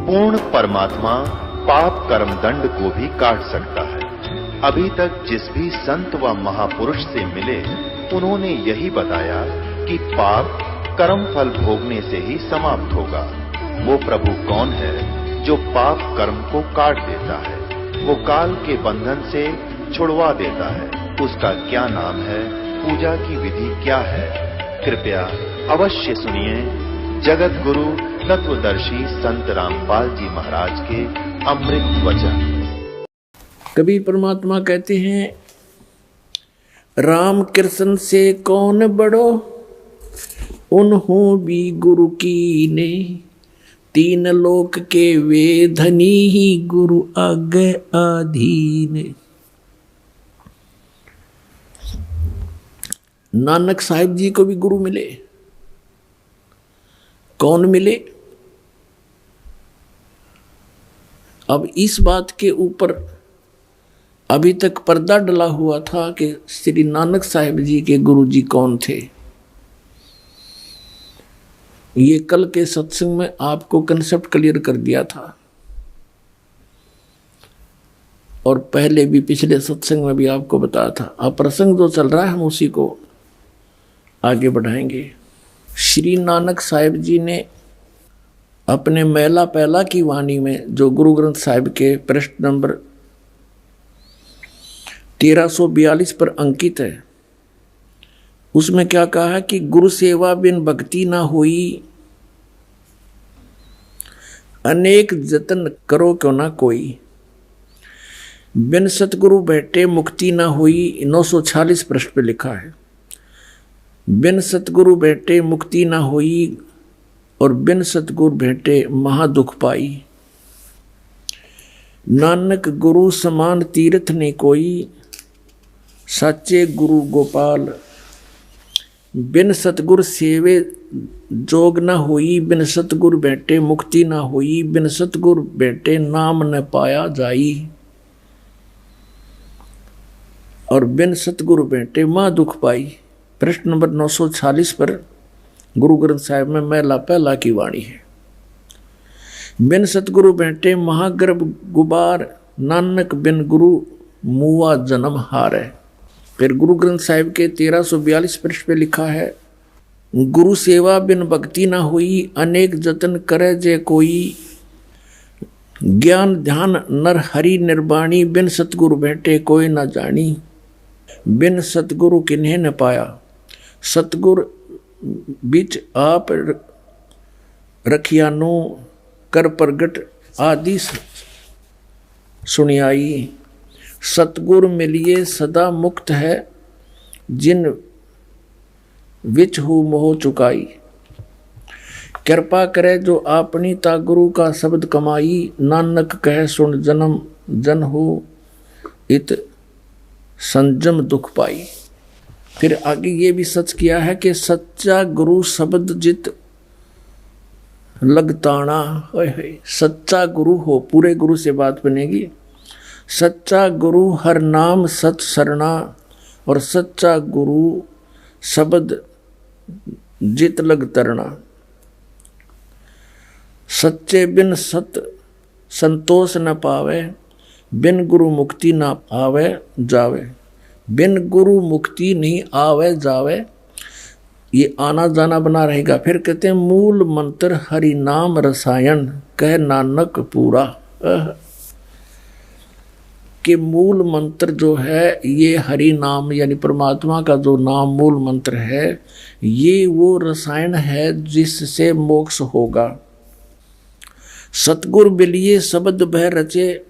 पूर्ण परमात्मा पाप कर्म दंड को भी काट सकता है। अभी तक जिस भी संत व महापुरुष से मिले उन्होंने यही बताया कि पाप कर्म फल भोगने से ही समाप्त होगा। वो प्रभु कौन है जो पाप कर्म को काट देता है, वो काल के बंधन से छुड़वा देता है। उसका क्या नाम है, पूजा की विधि क्या है? कृपया अवश्य सुनिए जगत गुरु तत्वदर्शी संत रामपाल जी महाराज के अमृत वचन। कबीर परमात्मा कहते हैं, राम कृष्ण से कौन बड़ो, उन्हों भी गुरु कीने, तीन लोक के वे धनी ही गुरु आगे अधीन। नानक साहिब जी को भी गुरु मिले। कौन मिले? अब इस बात के ऊपर अभी तक पर्दा डला हुआ था कि श्री नानक साहिब जी के गुरु जी कौन थे। ये कल के सत्संग में आपको कंसेप्ट क्लियर कर दिया था, और पहले भी पिछले सत्संग में भी आपको बताया था। अब प्रसंग जो चल रहा है हम उसी को आगे बढ़ाएंगे। श्री नानक साहिब जी ने अपने मेला पहला की वाणी में, जो गुरु ग्रंथ साहिब के पृष्ठ नंबर 1342 पर अंकित है, उसमें क्या कहा है कि गुरु सेवा बिन भक्ति ना होई, अनेक जतन करो क्यों ना कोई, बिन सतगुरु बैठे मुक्ति ना हुई। 946 पृष्ठ पे लिखा है, बिन सतगुरु बैठे मुक्ति ना हुई और बिन सतगुरु भेंटे महादुख पाई। नानक गुरु समान तीर्थ ने कोई, साचे गुरु गोपाल, बिन सतगुरु सेवे जोग न हुई, बिन सतगुरु भेंटे मुक्ति न हुई, बिन सतगुरु भेंटे नाम न पाया जाई, और बिन सतगुरु भेंटे महादुख पाई। पृष्ठ नंबर 946 पर गुरु ग्रंथ साहिब में मेला पहला की वाणी है। बिन सतगुरु बैठे महागर्भ गुबार, नानक बिन गुरु मुआ जन्म हार है। फिर गुरु ग्रंथ साहिब के 1342 पृष्ठ पे लिखा है, गुरु सेवा बिन भक्ति ना हुई, अनेक जतन करे जे कोई, ज्ञान ध्यान नर हरि निर्वाणी, बिन सतगुरु बैठे कोई न जानी, बिन सतगुरु किन्हें न पाया, सतगुरु बिच आप रखियानो कर प्रगट आदि सुनियाई, सतगुरु मिलिए सदा मुक्त है, जिन विच हु मोह चुकाई, कृपा करे जो आपनी ता गुरु का शब्द कमाई, नानक कह सुन जन्म जन हो इत संजम दुख पाई। फिर आगे ये भी सच किया है कि सच्चा गुरु शब्द जित लगताना, सच्चा गुरु हो, पूरे गुरु से बात बनेगी। सच्चा गुरु हर नाम सच सरना, और सच्चा गुरु शब्द जित लग तरना, सच्चे बिन सत संतोष न पावे, बिन गुरु मुक्ति न आवे जावे, बिन गुरु मुक्ति नहीं आवे जावे, ये आना जाना बना रहेगा। फिर कहते हैं मूल मंत्र हरि नाम रसायन, कह नानक पूरा, कि मूल मंत्र जो है ये हरि नाम यानी परमात्मा का जो नाम मूल मंत्र है, ये वो रसायन है जिससे मोक्ष होगा। सतगुर बिलिए शब्द बह रचे,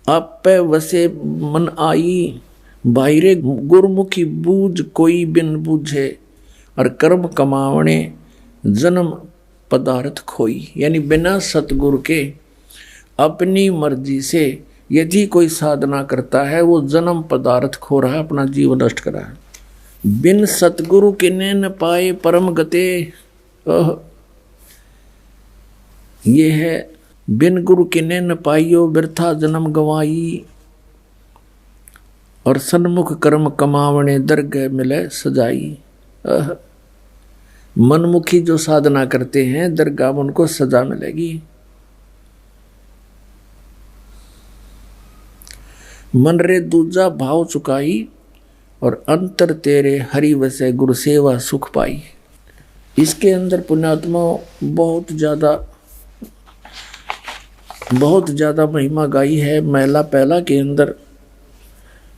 आप पे वसे मन आई, बाहिरे गुरमुखी बूझ कोई बिन बूझे, और कर्म कमावने जन्म पदार्थ खोई। यानी बिना सतगुरु के अपनी मर्जी से यदि कोई साधना करता है वो जन्म पदार्थ खो रहा है, अपना जीवन नष्ट कर रहा है। बिन सतगुरु किन्ने न पाए परम गते, ये है बिन गुरु किन्ने न पाइयो व्यर्था जन्म गवाई। और सन्मुख कर्म कमावणे दरगह मिले सजाई। मनमुखी जो साधना करते हैं दरगाह में उनको सजा मिलेगी। मन रे दूजा भाव चुकाई और अंतर तेरे हरि वसे गुरु सेवा सुख पाई। इसके अंदर पुण्यात्मा बहुत ज्यादा महिमा गाई है। महला पहला के अंदर,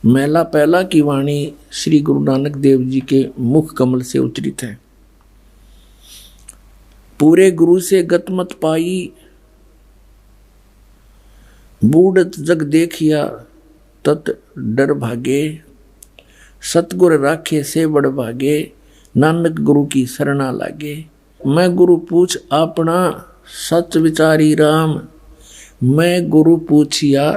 महला पहला की वाणी श्री गुरु नानक देव जी के मुख कमल से उच्चरित है। पूरे गुरु से गत मत पाई, बूढ़त जग देखिया तत डर भागे। सतगुर राखे से बड़ भागे, नानक गुरु की शरणा लागे। मैं गुरु पूछ अपना सच विचारी राम, मैं गुरु पूछिया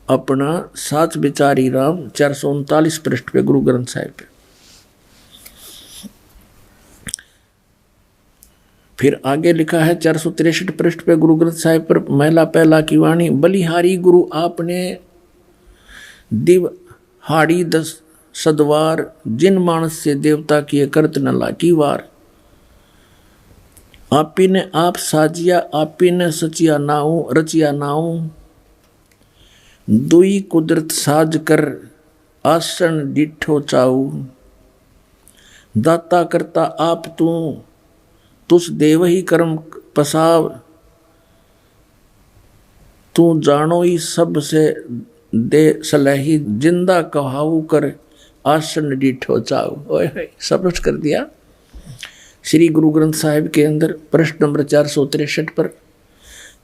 अपना साच विचारी राम। 439 पृष्ठ पे गुरु ग्रंथ साहिब पे। फिर आगे लिखा है 463 पृष्ठ पे गुरु ग्रंथ साहिब पर महला पहला की वाणी। बलिहारी गुरु आपने दिव हाड़ी 10 सदवार, जिन मानस से देवता किए करत न लागी वार। आपी ने आप साजिया, आपी ने सचिया नाऊ रचिया नाऊ। दुई कुदरत साज कर आसन डिठो चाऊ। दाता करता आप तू, तुस देव ही कर्म पसाव। तू जानो ही सब से दे सलही, जिंदा कहाऊ कर आसन डिठो चाऊ। सब कर दिया श्री गुरु ग्रंथ साहिब के अंदर प्रश्न नंबर 463 पर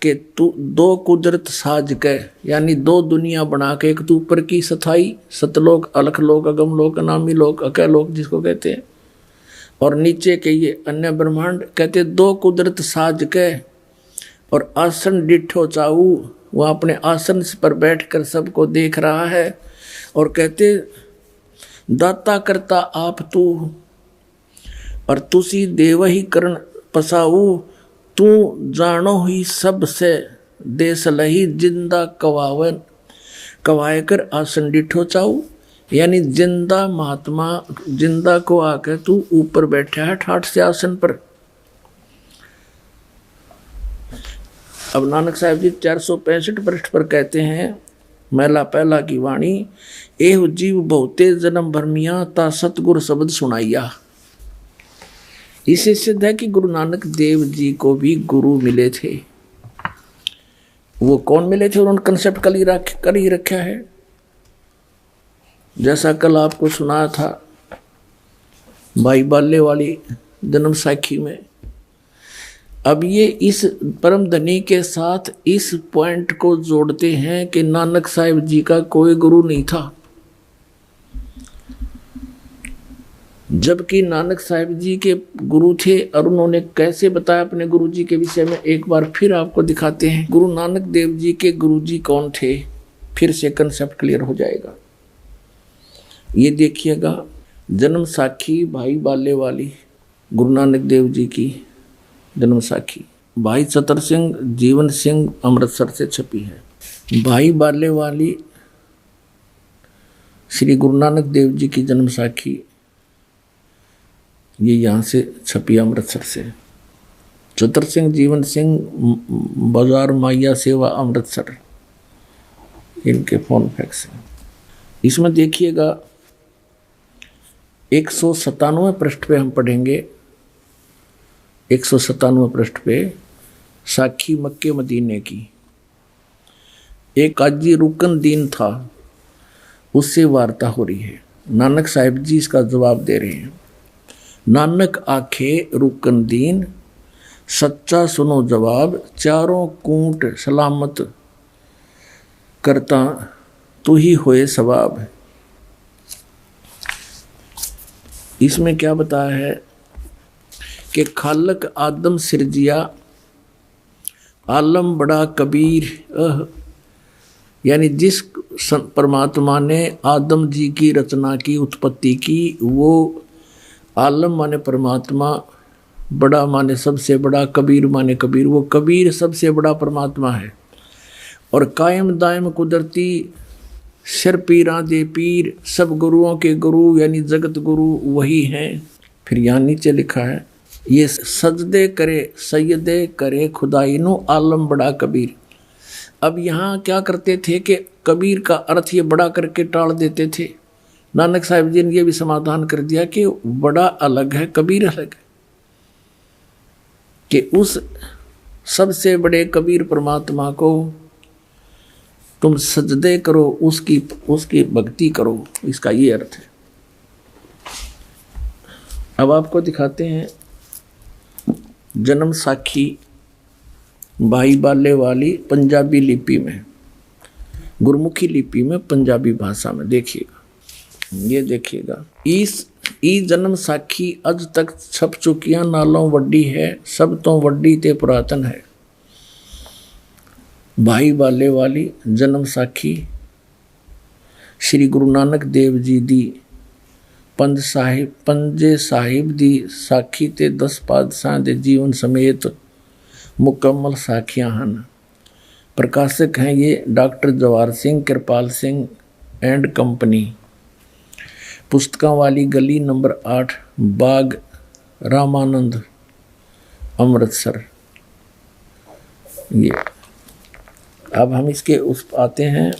कि तू दो कुदरत साज के, यानी दो दुनिया बना के, एक तू ऊपर की सथाई सतलोक अलख लोक अगम लोक अनामी लोक अकय लोक जिसको कहते हैं, और नीचे के ये अन्य ब्रह्मांड कहते दो कुदरत साज के और आसन डिठो चाऊ। वह अपने आसन पर बैठकर सबको देख रहा है और कहते दाता करता आप तू और तुसी देव ही करण पसाऊ। तू जानो ही सब से देश लही, जिंदा कवावन कवाए कर आसन डिठो चाऊ। यानी जिंदा महात्मा जिंदा को आकर तू ऊपर बैठा है ठाठ से आसन पर। अब नानक साहिब जी 465 पृष्ठ पर कहते हैं महला पहला की वाणी। एह जीव बहुते जन्म भरमिया, ता सतगुर शब्द सुनाइया। इससे सिद्ध है कि गुरु नानक देव जी को भी गुरु मिले थे। वो कौन मिले थे उन्होंने कंसेप्ट कर ही रखा है। जैसा कल आपको सुनाया था भाई बाले वाली जन्म साखी में। अब ये इस परम धनी के साथ इस पॉइंट को जोड़ते हैं कि नानक साहिब जी का कोई गुरु नहीं था, जबकि नानक साहिब जी के गुरु थे। और उन्होंने कैसे बताया अपने गुरु जी के विषय में, एक बार फिर आपको दिखाते हैं। गुरु नानक देव जी के गुरु जी कौन थे, फिर से कंसेप्ट क्लियर हो जाएगा। ये देखिएगा जन्म साखी भाई बाले वाली गुरु नानक देव जी की जन्म साखी भाई चतर सिंह जीवन सिंह अमृतसर से छपी है। भाई बाले वाली श्री गुरु नानक देव जी की जन्म साखी ये यहाँ से छपी अमृतसर से। चतर सिंह जीवन सिंह बाजार माइया सेवा अमृतसर, इनके फोन फैक्स हैं। इसमें देखिएगा 197 पृष्ठ पे हम पढ़ेंगे। 197 पृष्ठ पे साखी मक्के मदीने की। एक काजी रुकन दीन था, उससे वार्ता हो रही है। नानक साहिब जी इसका जवाब दे रहे हैं। नानक आखे रुकन दीन, सच्चा सुनो जवाब। चारों कूट सलामत करता, तू ही होए सवाब। इसमें क्या बताया है कि खालक आदम सिरजिया, आलम बड़ा कबीर। यानी जिस परमात्मा ने आदम जी की रचना की, उत्पत्ति की, वो आलम माने परमात्मा, बड़ा माने सबसे बड़ा, कबीर माने कबीर, वो कबीर सबसे बड़ा परमात्मा है। और कायम दायम कुदरती सिर पीरा दे पीर, सब गुरुओं के गुरु यानी जगत गुरु वही हैं। फिर यहाँ नीचे लिखा है, ये सजदे करे सैयदे करे खुदाई नो आलम बड़ा कबीर। अब यहाँ क्या करते थे कि कबीर का अर्थ ये बड़ा करके टाल देते थे। नानक साहिब जी ने ये भी समाधान कर दिया कि बड़ा अलग है, कबीर अलग है, कि उस सबसे बड़े कबीर परमात्मा को तुम सजदे करो, उसकी भक्ति करो, इसका ये अर्थ है। अब आपको दिखाते हैं जन्म साखी भाई बाले वाली पंजाबी लिपि में, गुरमुखी लिपि में, पंजाबी भाषा में। देखिएगा, ये देखिएगा, ई जन्म साखी अज तक छप चुकियां नालों वड्डी है, सब तो वड्डी ते पुरातन है। भाई बाले वाली जन्म साखी श्री गुरु नानक देव जी दी पंजे साहिब दी साखी ते 10 पातशाह दे जीवन समेत मुकम्मल साखियां हैं। प्रकाशक हैं ये doctor Jawahar Singh Kripal Singh and company, पुस्तकों वाली गली नंबर 8 बाग रामानंद अमृतसर। ये अब हम इसके उस आते हैं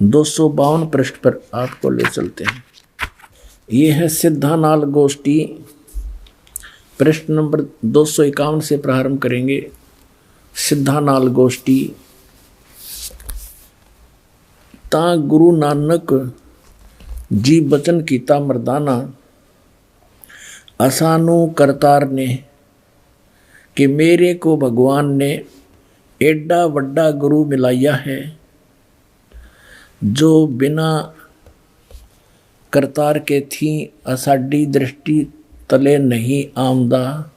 252 पृष्ठ पर आपको ले चलते हैं। ये है सिद्धानाल गोष्ठी, पृष्ठ नंबर 251 से प्रारंभ करेंगे। सिद्धानाल गोष्ठी। ता गुरु नानक जी बचन कीता मर्दाना, असानू करतार ने कि मेरे को भगवान ने एडा वड्डा गुरु मिलाया है, जो बिना करतार के थी असाडी दृष्टि तले नहीं आमदा।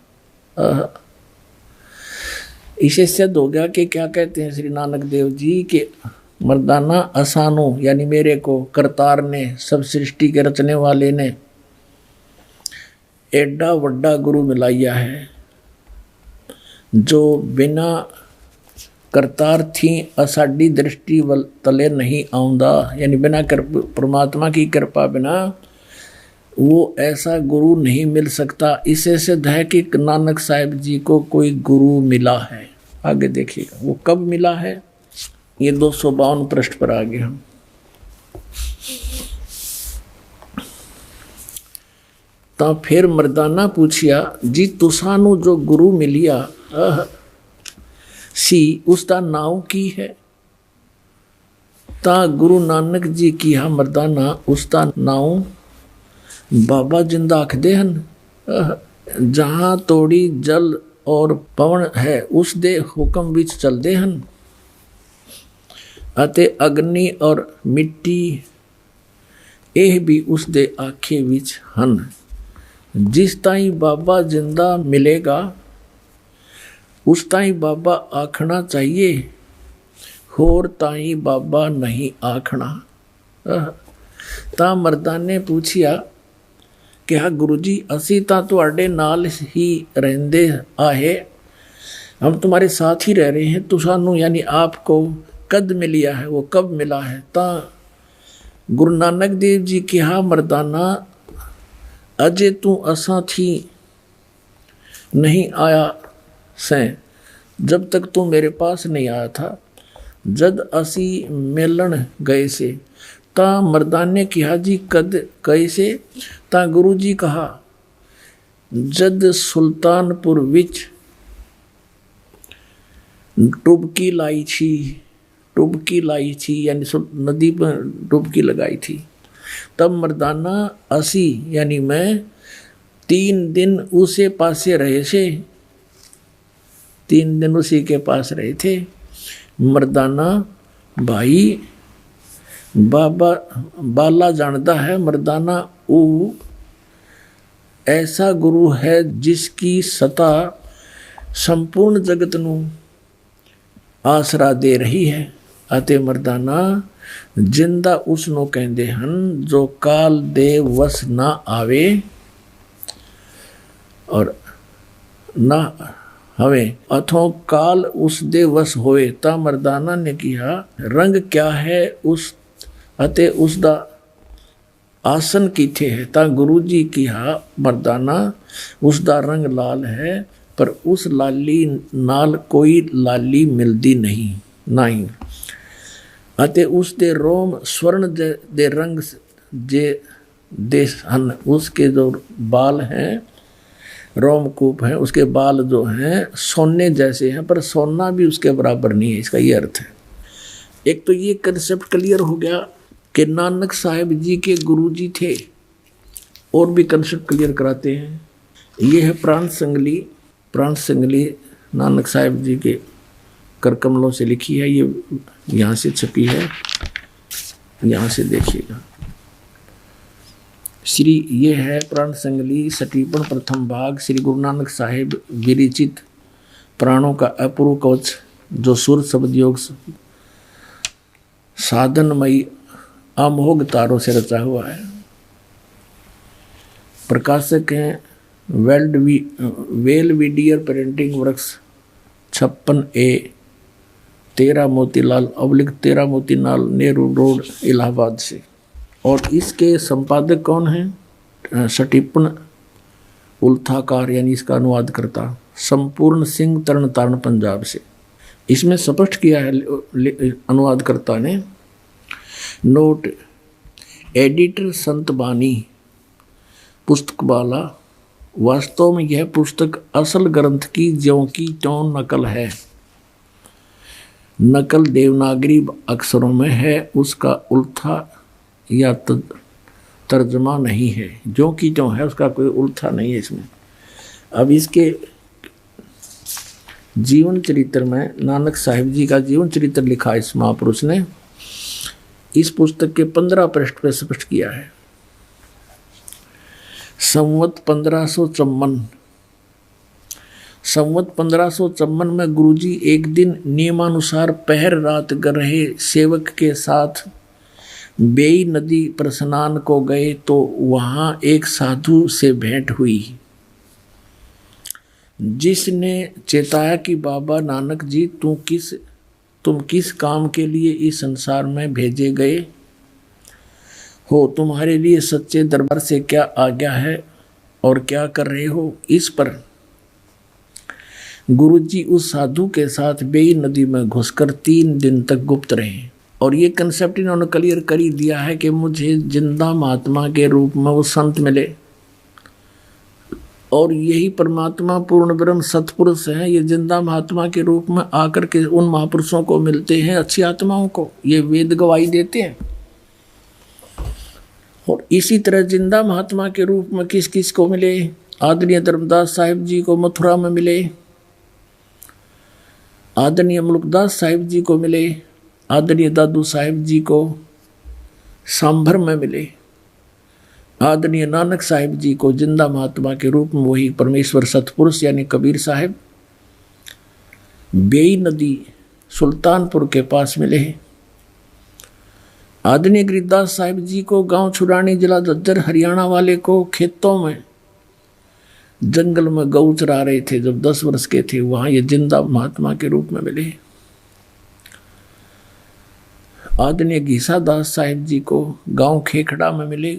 इसे सिद्ध हो गया कि क्या कहते हैं श्री नानक देव जी के मर्दाना असानो यानी मेरे को करतार ने, सब सृष्टि के रचने वाले ने एडा वड्डा गुरु मिलाया है, जो बिना करतार थी असाडी दृष्टि तले नहीं आउंदा, यानी बिना परमात्मा की कृपा बिना वो ऐसा गुरु नहीं मिल सकता। इसे सिद्ध है कि नानक साहिब जी को कोई गुरु मिला है। आगे देखिएगा वो कब मिला है, ये 252 पृष्ठ पर आगे हम। तो फिर मर्दाना पूछिया जी तुसानू जो गुरु मिलिया सी उसका नाव की है। ता गुरु नानक जी की हा मर्दाना उसका नाव बाबा जिंदा आखदे हन। जहाँ तोड़ी जल और पवन है उस दे हुक्म विच चलदे हन, अते अग्नि और मिट्टी एह भी उस दे आखे विच हन। जिस ताई बाबा जिंदा मिलेगा उस ताई बाबा आखना चाहिए, होर ताई बाबा नहीं आखना। ता मर्दा ने पूछिया कि हाँ गुरु जी असी ता तुहाडे नाल ही रहंदे आहे, हम तुम्हारे साथ ही रह रहे हैं, तो सानू यानी आपको कद मिलिया है, वो कब मिला है। ता गुरु नानक देव जी की हाँ मर्दाना अजे तू असा थी नहीं आया से, जब तक तू मेरे पास नहीं आया था, जद असी मिलन गए से। ता मर्दाने कहा जी कद कैसे। ता गुरु जी कहा जद सुल्तानपुर विच डुबकी लाई थी यानी नदी पर डुबकी लगाई थी। तब मर्दाना असी यानी मैं 3 दिन उसे पासे रहे से, 3 दिन उसी के पास रहे थे। मर्दाना भाई बाबा बाला जानता है मर्दाना वो ऐसा गुरु है जिसकी सत्ता संपूर्ण जगत नू आसरा दे रही है। अते मर्दाना जिंदा उसनों कहते हन जो काल दे वस ना आवे और ना हमें अथो काल उस दे वस होए। ता मर्दाना ने किया रंग क्या है उस अते उस दा आसन कीथे है। ता गुरु जी किया मर्दाना उस दा रंग लाल है, पर उस लाली नाल कोई लाली मिलदी नहीं। अते उस दे रोम स्वर्ण दे रंग जे देश हन। उसके जो बाल हैं रोमकूप हैं, उसके बाल जो हैं सोने जैसे हैं, पर सोना भी उसके बराबर नहीं है। इसका ये अर्थ है। एक तो ये कंसेप्ट क्लियर हो गया कि नानक साहिब जी के गुरु जी थे, और भी कंसेप्ट क्लियर कराते हैं। ये है प्राण संगली नानक साहिब जी के कर कमलों से लिखी है। ये यहाँ से छपी है, यहाँ से देखिएगा। श्री ये है प्राण संगली सटीपन प्रथम भाग, श्री गुरु नानक साहिब विरिचित प्राणों का अपूर्व कवच, जो सुर शब्द योग साधनमयी अमोघ तारों से रचा हुआ है। प्रकाशक हैं Belvedere Printing Works 56A 13 Motilal / 13 Motilal Nehru Road Allahabad से। और इसके संपादक कौन हैं? सटीपन उल्थाकार, यानी इसका अनुवाद करता संपूर्ण सिंह तरन पंजाब से। इसमें स्पष्ट किया है अनुवादकर्ता ने, नोट एडिटर संत बानी पुस्तक वाला, वास्तव में यह पुस्तक असल ग्रंथ की ज्यों की त्यों नकल है। नकल देवनागरी अक्षरों में है, उसका उल्था या तर्जमा नहीं है। जो की त्यों है, उसका कोई उल्था नहीं है इसमें। अब इसके जीवन चरित्र में नानक साहिब जी का जीवन चरित्र लिखा इस महापुरुष ने। इस पुस्तक के 15 पृष्ठ पर स्पष्ट किया है। संवत 1554 में गुरुजी एक दिन नियमानुसार पहर रात कर रहे सेवक के साथ बेई नदी पर स्नान को गए, तो वहां एक साधु से भेंट हुई, जिसने चेताया कि बाबा नानक जी तुम किस काम के लिए इस संसार में भेजे गए हो? तुम्हारे लिए सच्चे दरबार से क्या आज्ञा है और क्या कर रहे हो? इस पर गुरुजी उस साधु के साथ बेई नदी में घुसकर 3 दिन तक गुप्त रहे। और ये कंसेप्ट इन्होंने क्लियर कर ही दिया है कि मुझे जिंदा महात्मा के रूप में वो संत मिले, और यही परमात्मा पूर्ण ब्रह्म सतपुरुष हैं। ये जिंदा महात्मा के रूप में आकर के उन महापुरुषों को मिलते हैं, अच्छी आत्माओं को। ये वेद गवाही देते हैं। और इसी तरह जिंदा महात्मा के रूप में किस किस को मिले? आदरणीय धर्मदास साहिब जी को मथुरा में मिले, आदरणीय मुल्कदास साहिब जी को मिले, आदरणीय दादू साहिब जी को सांभर में मिले, आदरणीय नानक साहिब जी को जिंदा महात्मा के रूप में वही परमेश्वर सतपुरुष यानी कबीर साहिब बेई नदी सुल्तानपुर के पास मिले हैं। आदरणीय गिरिदास साहिब जी को गांव छुरानी जिला झज्जर हरियाणा वाले को खेतों में जंगल में गऊ चरा रहे थे जब 10 वर्ष के थे, वहां ये जिंदा महात्मा के रूप में मिले। आदरणीय घीसा दास साहिब जी को गांव खेखड़ा में मिले,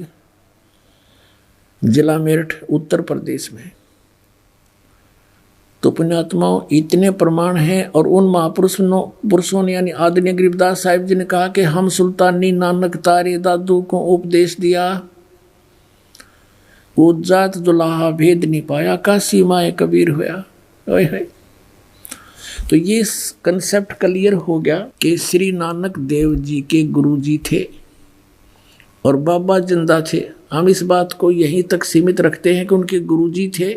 जिला मेरठ उत्तर प्रदेश में। तो पुण्यात्माओं इतने प्रमाण हैं। और उन महापुरुषों ने यानी आदरणीय गरीबदास साहिब जी ने कहा कि हम सुल्तानी नानक तारे दादू को उपदेश दिया, उज्जात दुलाहा भेद नहीं पाया, काशी माए कबीर होया। तो ये कंसेप्ट क्लियर हो गया कि श्री नानक देव जी के गुरु जी थे और बाबा जिंदा थे। हम इस बात को यहीं तक सीमित रखते हैं कि उनके गुरु जी थे,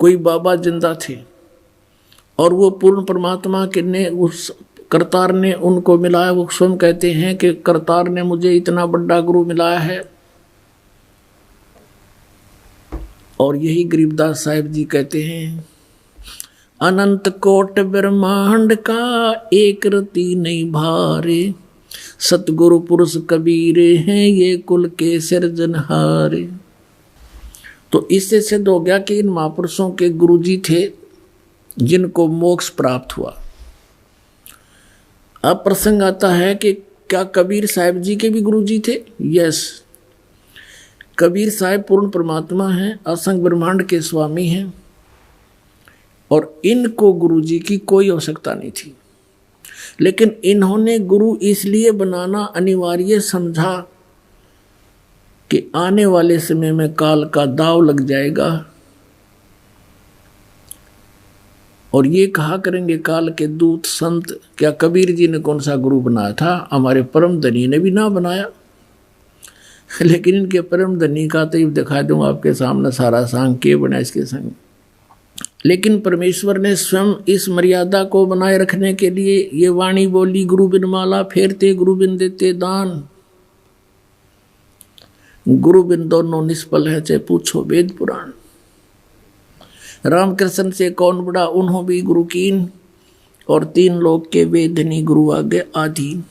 कोई बाबा जिंदा थे, और वो पूर्ण परमात्मा के ने उस करतार ने उनको मिलाया। वो स्वयं कहते हैं कि करतार ने मुझे इतना बड़ा गुरु मिलाया है। और यही गरीबदास साहिब जी कहते हैं, अनंत कोट ब्रह्मांड का एक रति नहीं भारे, सतगुरु पुरुष कबीरे हैं ये कुल के सिरजनहारे। तो इससे सिद्ध हो गया कि इन महापुरुषों के गुरुजी थे जिनको मोक्ष प्राप्त हुआ। अब प्रसंग आता है कि क्या कबीर साहब जी के भी गुरुजी थे? यस, कबीर साहब पूर्ण परमात्मा हैं, असंग ब्रह्मांड के स्वामी हैं, और इनको गुरुजी की कोई आवश्यकता नहीं थी। लेकिन इन्होंने गुरु इसलिए बनाना अनिवार्य समझा कि आने वाले समय में काल का दाव लग जाएगा और ये कहा करेंगे काल के दूत संत, क्या कबीर जी ने कौन सा गुरु बनाया था? हमारे परम धनी ने भी ना बनाया। लेकिन इनके परम धनी का तो दिखा दूंगा आपके सामने सारा सांग के बना इसके संग। लेकिन परमेश्वर ने स्वयं इस मर्यादा को बनाए रखने के लिए ये वाणी बोली, गुरु बिन माला फेरते गुरु बिन देते दान, गुरु बिन दोनों निष्फल है चाहे पूछो वेद पुराण। रामकृष्ण से कौन बड़ा उन्हों भी गुरु कीन, और तीन लोग के वेदनी गुरु आगे आधीन।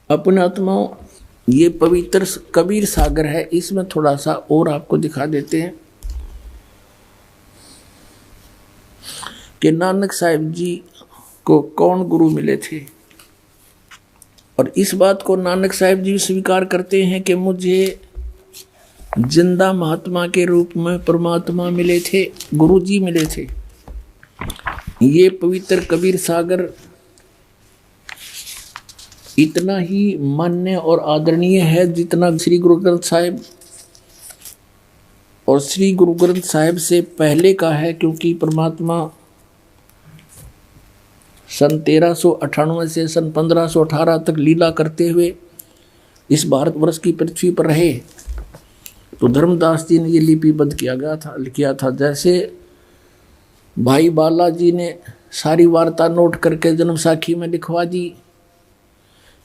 अपने आत्माओं, ये पवित्र कबीर सागर है, इसमें थोड़ा सा और आपको दिखा देते हैं कि नानक साहिब जी को कौन गुरु मिले थे। और इस बात को नानक साहिब जी स्वीकार करते हैं कि मुझे जिंदा महात्मा के रूप में परमात्मा मिले थे, गुरु जी मिले थे। ये पवित्र कबीर सागर इतना ही मान्य और आदरणीय है जितना श्री गुरु ग्रंथ साहिब और श्री गुरु ग्रंथ साहिब से पहले का है, क्योंकि परमात्मा सन 1398 से सन 1518 तक लीला करते हुए इस भारतवर्ष की पृथ्वी पर रहे। तो धर्मदास जी ने ये लिपिबद्ध किया था। जैसे भाई बालाजी ने सारी वार्ता नोट करके जन्म साखी में लिखवा दी,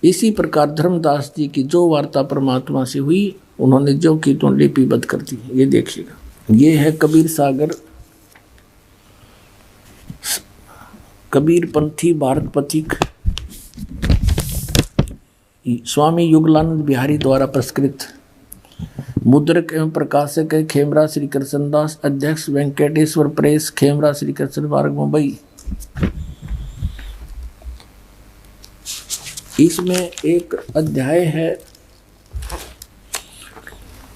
इसी प्रकार धर्मदास जी की जो वार्ता परमात्मा से हुई उन्होंने जो की तो लिपिबद्ध कर दी। ये देखिएगा, ये है कबीर सागर, कबीर पंथी भारत पथिक, स्वामी युगलानंद बिहारी द्वारा पुरस्कृत, मुद्रक एवं प्रकाशक है खेमरा श्री कृष्णदास, अध्यक्ष वेंकटेश्वर प्रेस, खेमरा श्री कृष्ण मार्ग, मुंबई। इसमें एक अध्याय है,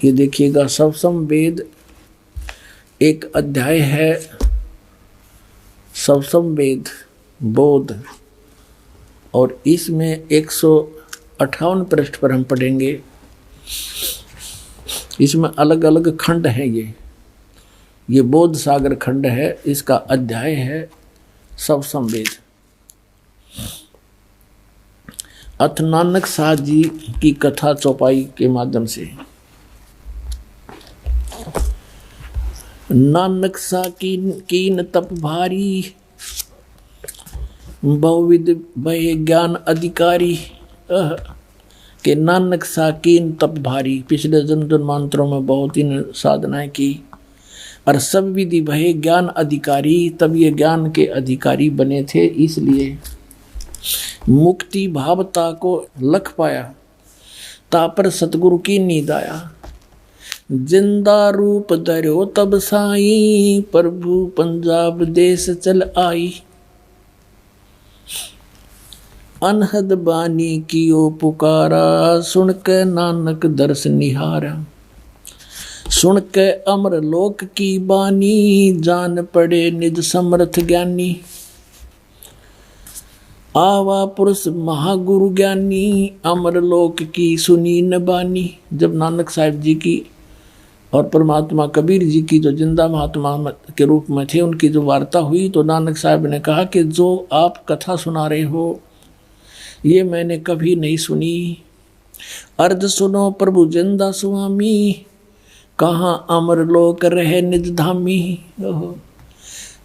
ये देखिएगा, सवसम वेद। एक अध्याय है सवसम वेद बोध, और इसमें 158 पृष्ठ पर हम पढ़ेंगे। इसमें अलग अलग खंड हैं। ये बोध सागर खंड है, इसका अध्याय है सवसम वेद। अथ नानक साह जी की कथा चौपाई के माध्यम से। नानक सा कीन तप भारी, बहुविध भय ज्ञान अधिकारी। के नानक सा कीन तप भारी, पिछले जन्म जन्मांतरों में बहुत ही साधनाएं की और सब विधि भय ज्ञान अधिकारी, तब ये ज्ञान के अधिकारी बने थे। इसलिए मुक्ति भावता को लख पाया, तापर सतगुरु की नींद आया। जिंदा रूप धर्यो तब साई, प्रभु पंजाब देश चल आई। अनहद बानी कियो पुकारा, सुन के नानक दर्श निहारा। सुन के अमर लोक की बानी, जान पड़े निज समर्थ ज्ञानी। आवा पुरुष महागुरु ज्ञानी, अमर लोक की सुनी न बानी। जब नानक साहिब जी की और परमात्मा कबीर जी की जो जिंदा महात्मा के रूप में थे, उनकी जो वार्ता हुई, तो नानक साहब ने कहा कि जो आप कथा सुना रहे हो ये मैंने कभी नहीं सुनी। अर्ज सुनो प्रभु जिंदा स्वामी, कहाँ अमर लोक रहे निज धामी।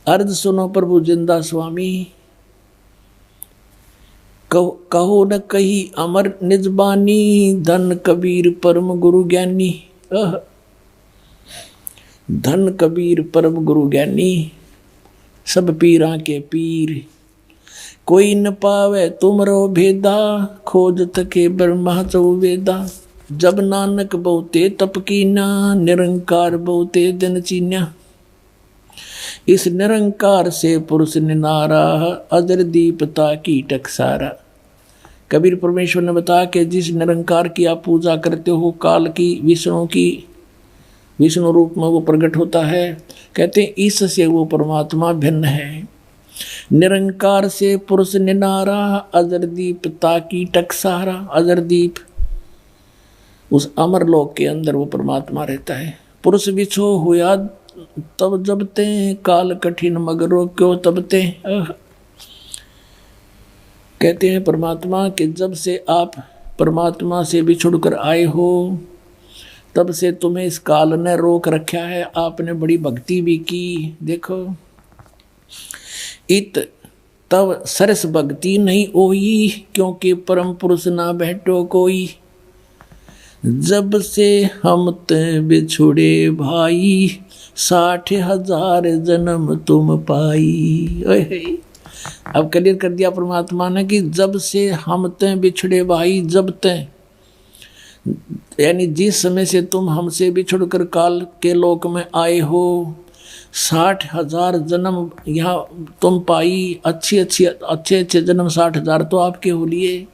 अर्ज सुनो प्रभु जिंदा स्वामी, कहो न कही अमर निज बानी। धन कबीर परम गुरु ज्ञानी। धन कबीर परम गुरु ज्ञानी, सब पीरा के पीर। कोई न पावे तुमरो भेदा, खोज थके ब्रह्मा चौवेदा। जब नानक बहुते तप कीना, निरंकार बहुते दिन चीन्या। इस निरंकार से पुरुष निनारा, अजर दीपता की टकसारा। कबीर परमेश्वर ने बताया कि जिस निरंकार की आप पूजा करते हो, काल की, विष्णु रूप में वो प्रकट होता है। कहते हैं इससे वो परमात्मा भिन्न है। निरंकार से पुरुष निनारा, अजर दीपता की टकसारा। अजर दीप, उस अमर लोक के अंदर वो परमात्मा रहता है। पुरुष बिछो हुआ तब जबते, काल कठिन मगरो क्यों तबते। कहते हैं परमात्मा कि जब से आप परमात्मा से बिछुड़कर आए हो, तब से तुम्हें इस काल ने रोक रखा है। आपने बड़ी भक्ति भी की। देखो, इत तब सरस भक्ति नहीं होई, क्योंकि परम पुरुष ना बैठो कोई। जब से हम ते बिछुड़े भाई, 60,000 जन्म तुम पाई। अब क्लियर कर दिया परमात्मा ने कि जब से हम ते बिछड़े भाई, जब ते यानी जिस समय से तुम हमसे बिछुड़कर काल के लोक में आए हो, 60,000 जन्म यहाँ तुम पाई। अच्छे जन्म 60,000 तो आपके हो लिए।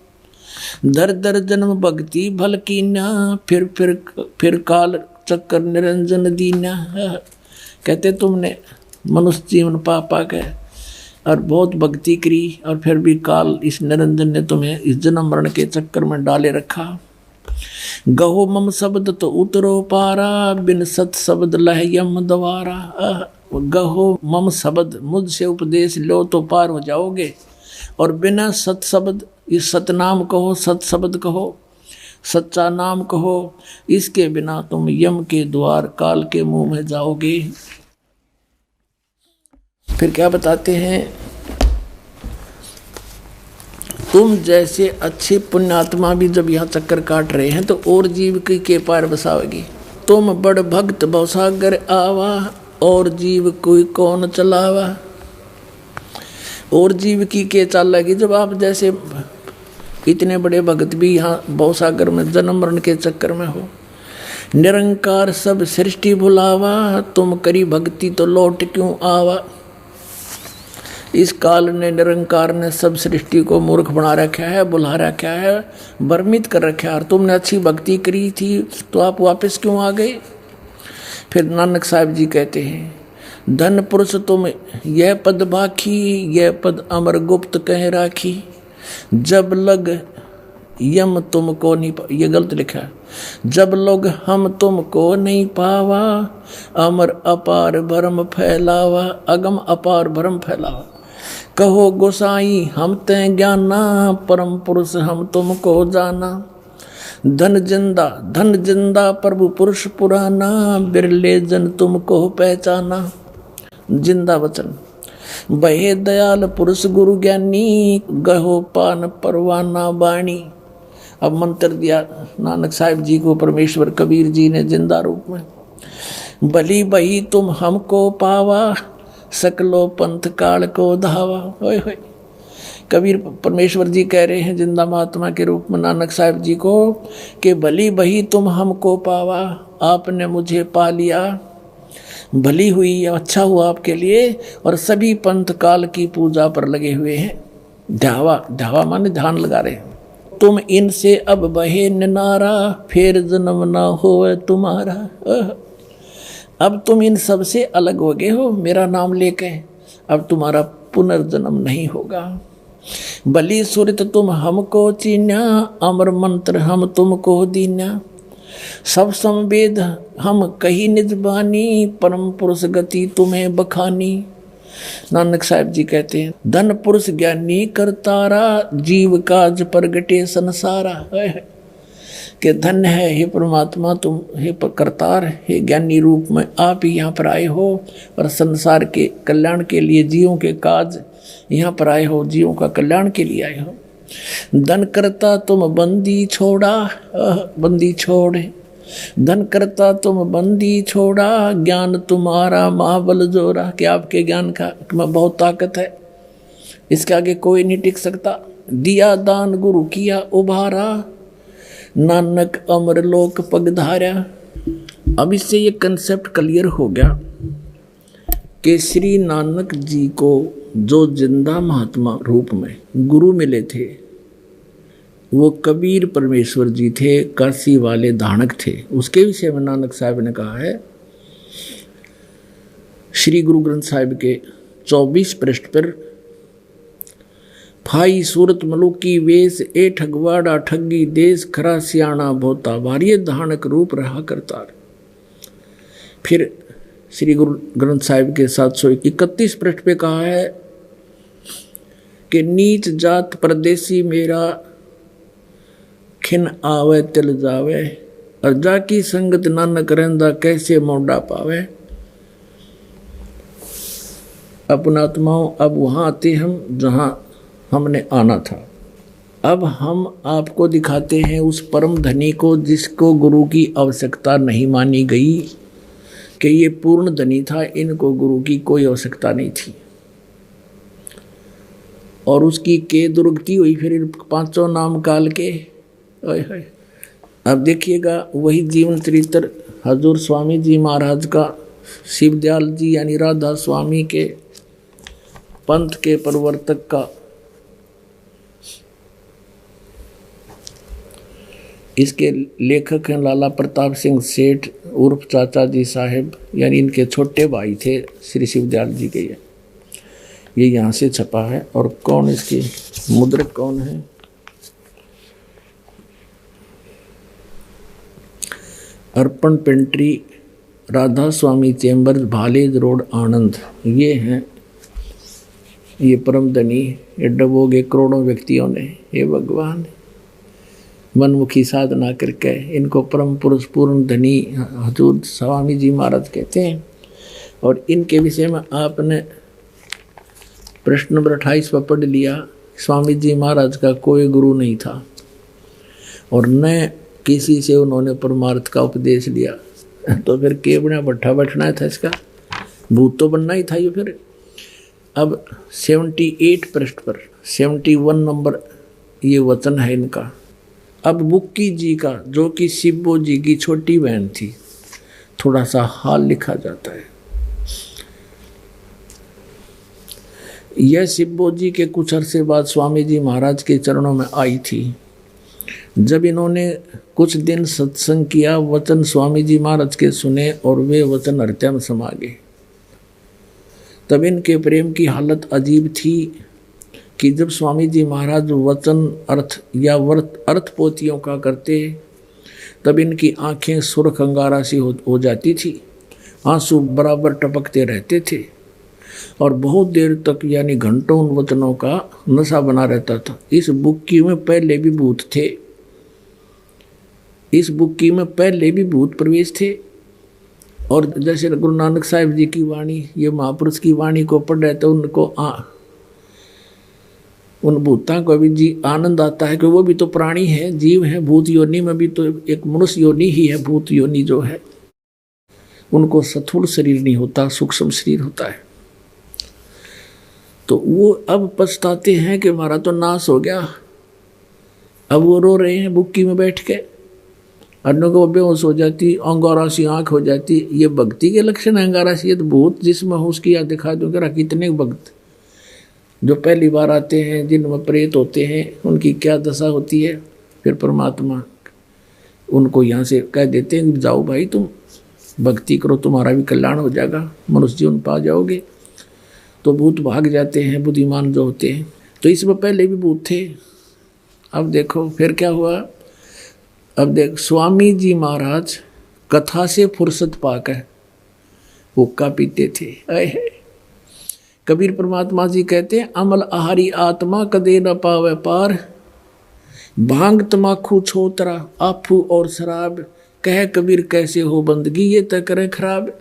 दर दर जन्म भक्ति भल कीना, फिर काल चक्कर निरंजन दीना। कहते तुमने मनुष्य जीवन पा के और बहुत भक्ति करी, और फिर भी काल इस निरंजन ने तुम्हें इस जन्म मरण के चक्कर में डाले रखा। गहो मम शब्द तो उतरो पारा, बिन सत शब्द लह यम द्वारा। गहो मम शब्द, मुझसे उपदेश लो तो पार हो जाओगे, और बिना सत शब्द, इस सतनाम कहो, सत शब्द कहो, सच्चा नाम कहो, इसके बिना तुम यम के द्वार काल के मुंह में जाओगे। फिर क्या बताते हैं, तुम जैसे अच्छे पुण्यात्मा भी जब यहाँ चक्कर काट रहे हैं, तो और जीव के पार बसाओगी। तुम बड़ भक्त भवसागर आवा, और जीव कोई कौन चलावा। और जीव की के चालेगी जब आप जैसे इतने बड़े भक्त भी यहाँ भवसागर में जन्म मरण के चक्कर में हो। निरंकार सब सृष्टि भुलावा, तुम करी भक्ति तो लौट क्यों आवा। इस काल ने, निरंकार ने सब सृष्टि को मूर्ख बना रखा है, बुला रखा है, भ्रमित कर रखा है। और तुमने अच्छी भक्ति करी थी तो आप वापस क्यों आ गए। फिर नानक साहब जी कहते हैं, धन पुरुष तुम यह पद बाखी, यह पद अमर गुप्त कह राखी। जब लग यम तुमको नहीं, ये गलत लिखा है, जब लोग हम तुमको नहीं पावा, अमर अपार भरम फैलावा। अगम अपार भरम फैलावा। कहो गोसाई हम ते ज्ञाना, परम पुरुष हम तुमको जाना। धन जिंदा प्रभु पुरुष पुराना, बिरले जन तुमको पहचाना। जिंदा वचन, बहे दयाल पुरुष गुरु ज्ञानी, गहो पान परवाना बाणी। अब मंत्र दिया नानक साहिब जी को परमेश्वर कबीर जी ने जिंदा रूप में। भली बही तुम हमको पावा, सकलो पंथ काल को धावा। होय होय, कबीर परमेश्वर जी कह रहे हैं जिंदा महात्मा के रूप में नानक साहिब जी को कि भली बही तुम हमको पावा, आपने मुझे पा लिया, भली हुई, अच्छा हुआ आपके लिए। और सभी पंथ काल की पूजा पर लगे हुए हैं। ध्यावा माने ध्यान लगा रहे हैं। तुम इनसे अब बहे निनारा, फिर जन्म ना होवे तुम्हारा। अब तुम इन सब से अलग हो गए हो मेरा नाम लेके, अब तुम्हारा पुनर्जन्म नहीं होगा। बलि सुरत तुम हमको चीन्या, अमर मंत्र हम तुमको दीन्या। सब संवेद हम कही निज बानी, परम पुरुष गति तुम्हें बखानी। नानक साहब जी कहते हैं, धन पुरुष ज्ञानी करतारा, जीव काज प्रगटे संसारा। कि धन्य है हे परमात्मा, तुम हे करतार, हे ज्ञानी रूप में आप ही यहाँ पर आए हो और संसार के कल्याण के लिए, जीवों के काज यहाँ पर आए हो, जीवों का कल्याण के लिए आए हो। धन करता तुम बंदी छोड़ा, बंदी छोड़े, धन करता तुम बंदी छोड़ा, ज्ञान तुम्हारा महाबल जोरा। कि आपके ज्ञान का बहुत ताकत है, इसके आगे कोई नहीं टिक सकता। दिया दान गुरु किया उभारा, नानक अमरलोक पगधारा। अब इससे ये कंसेप्ट क्लियर हो गया कि श्री नानक जी को जो जिंदा महात्मा रूप में गुरु मिले थे वो कबीर परमेश्वर जी थे, काशी वाले धानक थे। उसके विषय में नानक साहब ने कहा है श्री गुरु ग्रंथ साहिब के 24 पृष्ठ पर, फाई सूरत मलुकी वेश ए ठगवाड़ा ठगी देश खरा सियाणा भोता भारी धानक रूप रहा करता। फिर श्री गुरु ग्रंथ साहिब के 731 पृष्ठ पे कहा है कि नीच जात परदेसी मेरा खिन आवे तिल जावे और जाकी संगत नानक रहंदा कैसे मोड़ा पावे। अपना आत्माओं अब वहाँ आते हम जहाँ हमने आना था। अब हम आपको दिखाते हैं उस परम धनी को जिसको गुरु की आवश्यकता नहीं मानी गई कि ये पूर्ण धनी था, इनको गुरु की कोई आवश्यकता नहीं थी और उसकी के दुर्गति हुई फिर पांचों नाम काल के। अब देखिएगा वही जीवन चरित्र हजूर स्वामी जी महाराज का शिवदयाल जी यानी राधा स्वामी के पंथ के प्रवर्तक का इसके लेखक हैं लाला प्रताप सिंह सेठ उर्फ चाचा जी साहेब, यानी इनके छोटे भाई थे श्री शिवदयाल जी के। ये यहाँ से छपा है। और कौन इसकी मुद्रक कौन है? अर्पण पेंट्री राधा स्वामी चेम्बर भालेज रोड आनंद। ये हैं ये परम धनी, ये डबोगे करोड़ों व्यक्तियों ने। हे भगवान, मनमुखी साधना करके इनको परम पुरुष पूर्ण धनी हजूर स्वामी जी महाराज कहते हैं। और इनके विषय में आपने प्रश्न नंबर 28 पर पढ़ लिया। स्वामी जी महाराज का कोई गुरु नहीं था और न किसी से उन्होंने परमार्थ का उपदेश लिया, तो फिर के बना भट्ठा बैठना था, इसका भूत तो बनना ही था ये। फिर अब 78 पृष्ठ पर 71 नंबर ये वचन है इनका। अब बुक्की जी का, जो कि शिवो जी की छोटी बहन थी, थोड़ा सा हाल लिखा जाता है। यह शिवो जी के कुछ अरसे बाद स्वामी जी महाराज के चरणों में आई थी। जब इन्होंने कुछ दिन सत्संग किया, वचन स्वामी जी महाराज के सुने और वे वचन हृदय में समा गए। तब इनके प्रेम की हालत अजीब थी कि जब स्वामी जी महाराज वचन अर्थ या अर्थ पोथियों का करते तब इनकी आंखें सुर्ख अंगारा सी हो जाती थी, आंसू बराबर टपकते रहते थे और बहुत देर तक यानी घंटों उन वचनों का नशा बना रहता था। इस बुक्की में पहले भी भूत थे, इस बुक्की में पहले भी भूत प्रवेश थे। और जैसे गुरु नानक साहिब जी की वाणी, ये महापुरुष की वाणी को पढ़ रहे तो उनको उन भूतों को भी जी आनंद आता है कि वो भी तो प्राणी है, जीव है। भूत योनि में भी तो एक मनुष्य योनि ही है। भूत योनि जो है उनको स्थूल शरीर नहीं होता, सूक्ष्म शरीर होता है। तो वो अब पछताते हैं कि हमारा तो नाश हो गया। अब वो रो रहे हैं बुक्की में बैठ के, अन्यों को बेहोश हो जाती, अंगारा सी आँख हो जाती। ये भक्ति के लक्षण है। अंगारा सी भूत जिसमें हो उसकी याद दिखा दो। कितने भक्त जो पहली बार आते हैं, जिनमें प्रेत होते हैं, उनकी क्या दशा होती है। फिर परमात्मा उनको यहाँ से कह देते हैं जाओ भाई तुम भक्ति करो, तुम्हारा भी कल्याण हो जाएगा, मनुष्य जीवन पा जाओगे। तो भूत भाग जाते हैं, बुद्धिमान जो होते हैं। तो इसमें पहले भी भूत थे। अब देखो फिर क्या हुआ। अब देख स्वामी जी महाराज कथा से फुर्सत पाकर हुक्का पीते थे। कबीर परमात्मा जी कहते हैं अमल आहारी आत्मा कदे न पावे पार, भांग तमाखू छोतरा आफू और शराब, कह कबीर कैसे हो बंदगी ये तक करे खराब।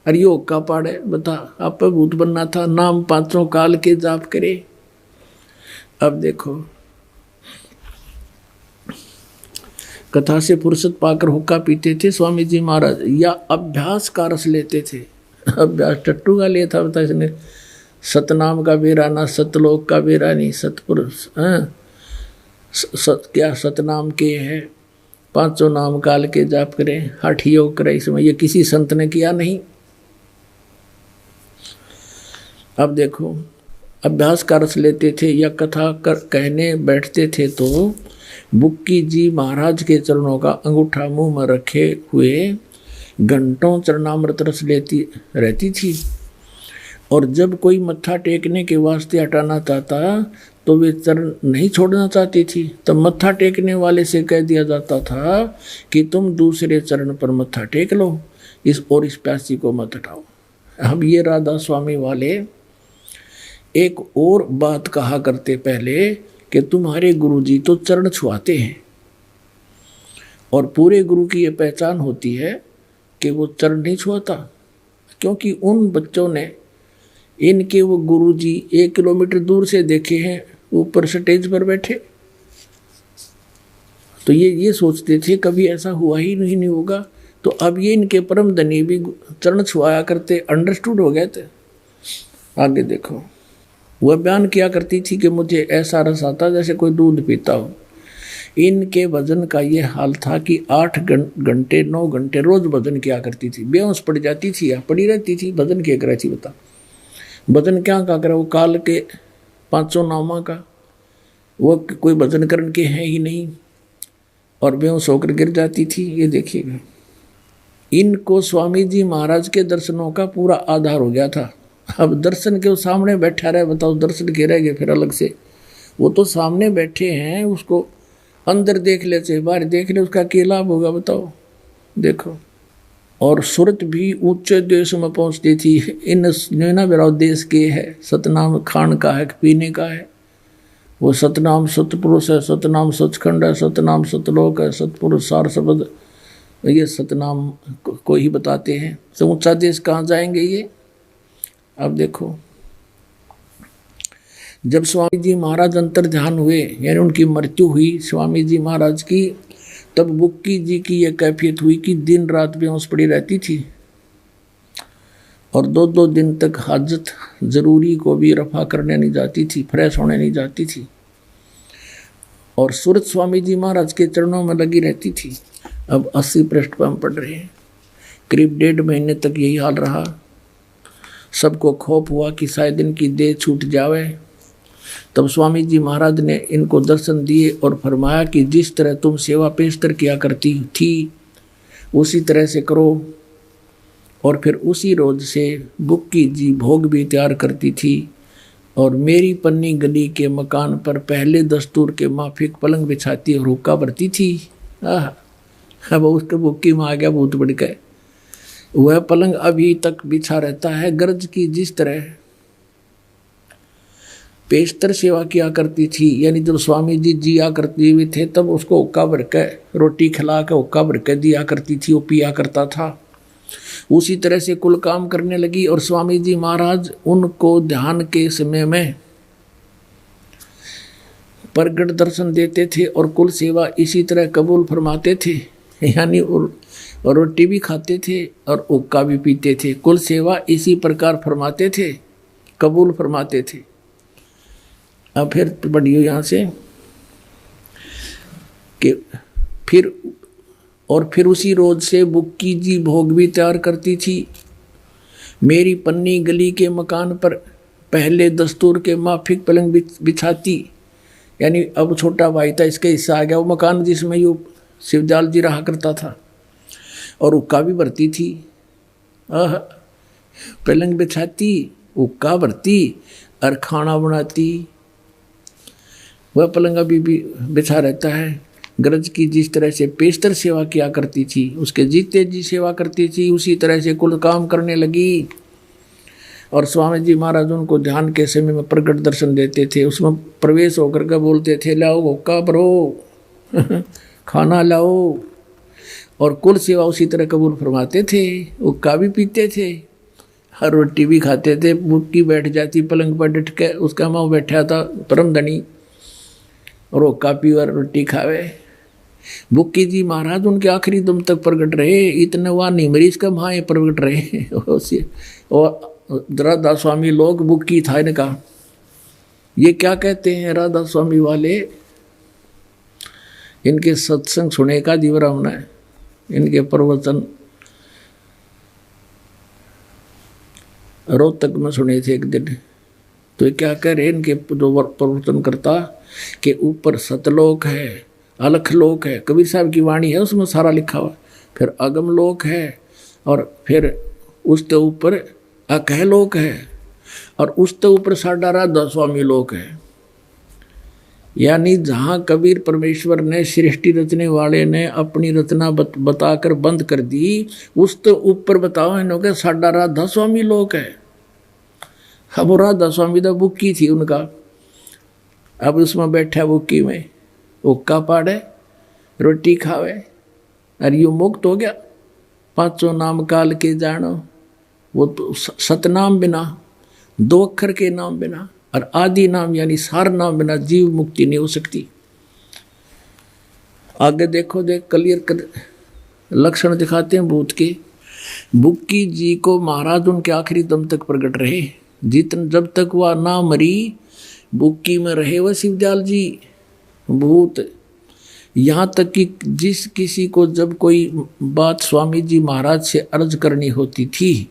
अरे यो हुक्का पाड़े, बता आप भूत बनना था, नाम पांचों काल के जाप करे। अब देखो कथा से फुर्सत पाकर हुक्का पीते थे स्वामी जी महाराज, या अभ्यास का रस लेते थे। अभ्यास टट्टू का लिया था, बता इसने सतनाम का बेरा ना सतलोक का बेरा नहीं, सतपुरुष क्या सतनाम के है पांचों नाम काल के जाप करें, हठ योग करें, इसमें ये किसी संत ने किया नहीं। अब देखो, अभ्यास का रस लेते थे या कथा कहने बैठते थे तो बुक्की जी महाराज के चरणों का अंगूठा मुंह में रखे हुए घंटों चरणामृत रस लेती रहती थी। और जब कोई मत्था टेकने के वास्ते हटाना चाहता तो वे चरण नहीं छोड़ना चाहती थी, तब मत्था टेकने वाले से कह दिया जाता था कि तुम दूसरे चरण पर मत्था टेक लो, इस प्यासी को मत हटाओ। अब ये राधा स्वामी वाले एक और बात कहा करते पहले कि तुम्हारे गुरुजी तो चरण छुआते हैं, और पूरे गुरु की ये पहचान होती है कि वो चरण नहीं छुआता, क्योंकि उन बच्चों ने इनके वो गुरुजी 1 किलोमीटर दूर से देखे हैं, ऊपर स्टेज पर बैठे। तो ये सोचते थे कभी ऐसा हुआ ही नहीं होगा। तो अब ये इनके परम धनी भी चरण छुआया करते, अंडरस्टूड हो गए थे। आगे देखो, वह बयान किया करती थी कि मुझे ऐसा रस आता जैसे कोई दूध पीता हो। इनके भजन का ये हाल था कि 8 घंटे 9 घंटे रोज भजन किया करती थी। बेहोश पड़ जाती थी या पड़ी रहती थी, भजन किया करे थी। बता भजन क्या का करे, वो काल के 500 नामा का, वो कोई भजन करने के हैं ही नहीं, और बेहोश होकर गिर जाती थी। ये देखिएगा, इनको स्वामी जी महाराज के दर्शनों का पूरा आधार हो गया था। अब दर्शन के सामने बैठा रहे, बताओ दर्शन के रह गए फिर अलग से। वो तो सामने बैठे हैं, उसको अंदर देख ले चाहे बाहर देख ले, उसका क्या लाभ होगा बताओ। देखो, और सूरत भी ऊंचे देश में पहुंचती थी। इन नैना बिराव देश के है, सतनाम खान का है, पीने का है। वो सतनाम सतपुरुष है, सतनाम सचखंड है, सतनाम सतलोक है, सतपुरुष सार शब्द, ये सतनाम को ही बताते हैं। तो ऊंचा देश कहाँ जाएंगे ये। अब देखो, जब स्वामी जी महाराज अंतर ध्यान हुए, यानी उनकी मृत्यु हुई स्वामी जी महाराज की, तब बुक्की जी की यह कैफियत हुई कि दिन रात बेहोश पड़ी रहती थी, और 2-2 दिन तक हाजत जरूरी को भी रफा करने नहीं जाती थी, फ्रेश होने नहीं जाती थी, और सूरत स्वामी जी महाराज के चरणों में लगी रहती थी। अब 80 पृष्ठ पर हम पढ़ रहे हैं। करीब 1.5 महीने तक यही हाल रहा। सबको खौफ हुआ कि शायद इनकी देह छूट जावे। तब स्वामी जी महाराज ने इनको दर्शन दिए और फरमाया कि जिस तरह तुम सेवा पेशतर किया करती थी उसी तरह से करो। और फिर उसी रोज से बुक्की जी भोग भी तैयार करती थी, और मेरी पन्नी गली के मकान पर पहले दस्तूर के माफिक पलंग बिछाती और हुक्का भरती थी। अब उसके बुक्की में आ गया भूत बढ़ गए। वह पलंग अभी तक बिछा रहता है। गरज की जिस तरह पेशतर सेवा किया करती थी, यानी जब स्वामी जी जिया करते हुए थे तब उसको हुक्का भर के रोटी खिला के हुक्का भर के दिया करती थी, वो पिया करता था। उसी तरह से कुल काम करने लगी, और स्वामी जी महाराज उनको ध्यान के समय में प्रगट दर्शन देते थे और कुल सेवा इसी तरह कबूल फरमाते थे, यानी और रोटी भी खाते थे और हुक्का भी पीते थे। कुल सेवा इसी प्रकार फरमाते थे, कबूल फरमाते थे। अब फिर बढ़ियो यहाँ से कि फिर उसी रोज से बुक्की जी भोग भी तैयार करती थी। मेरी पन्नी गली के मकान पर पहले दस्तूर के माफिक पलंग बिछाती, यानी अब छोटा भाई था इसके हिस्सा आ गया वो मकान जिसमें यो शिवजाल जी रहा करता था, और हुक्का भी भरती थी। पलंग बिछाती, हुक्का भरती और खाना बनाती। वह पलंग अभी भी बिछा रहता है। गरज की जिस तरह से पेशतर सेवा किया करती थी, उसके जीते जी सेवा करती थी, उसी तरह से कुल काम करने लगी। और स्वामी जी महाराज उनको ध्यान के समय में प्रगट दर्शन देते थे, उसमें प्रवेश होकर के बोलते थे, लाओ हुक्का भरो खाना लाओ, और कुल सेवा उसी तरह कबूल फरमाते थे। हुक्का भी पीते थे, हर रोटी भी खाते थे। बुक्की बैठ जाती पलंग पर डट के, उसका माँ बैठा था परम धनी, और हुक्का पी और रोटी खावे। बुक्की जी महाराज उनके आखिरी दम तक प्रगट रहे, इतने वहाँ नहीं मरीज का माँ प्रगट रहे। और राधा स्वामी लोग बुक्की था इनका। ये क्या कहते हैं राधा स्वामी वाले, इनके सत्संग सुने का जीवरा होना है, इनके प्रवचन रोहतक में सुने थे एक दिन। तो क्या कह रहे इनके जो प्रवचन करता कि ऊपर सतलोक है, अलखलोक है, कबीर साहब की वाणी है उसमें सारा लिखा हुआ, फिर अगमलोक है, और फिर उसके ऊपर अकहलोक है, और उसके ऊपर साढ़ा राधा स्वामी लोक है। यानी जहाँ कबीर परमेश्वर ने सृष्टि रचने वाले ने अपनी रचना बताकर बंद कर दी, उसके ऊपर बताओ इन्होंने साढ़ा राधा स्वामी लोक है। अब वो राधा स्वामी तो बुक्की थी उनका, अब उसमें बैठा बुक्की में हुक्का पाड़े, रोटी खावे, और यूँ मुक्त हो गया। पांचों नाम काल के जानो, वो तो सतनाम बिना, दो अक्षर के नाम बिना, और आदि नाम यानी सार नाम बिना जीव मुक्ति नहीं हो सकती। आगे देखो, देख क्लियर कर लक्षण दिखाते हैं भूत के। बुक्की जी को महाराज उनके आखिरी दम तक प्रकट रहे, जितन जब तक वह ना मरी बुक्की में रहे वह शिवदयाल जी भूत। यहाँ तक कि जिस किसी को जब कोई बात स्वामी जी महाराज से अर्ज करनी होती थी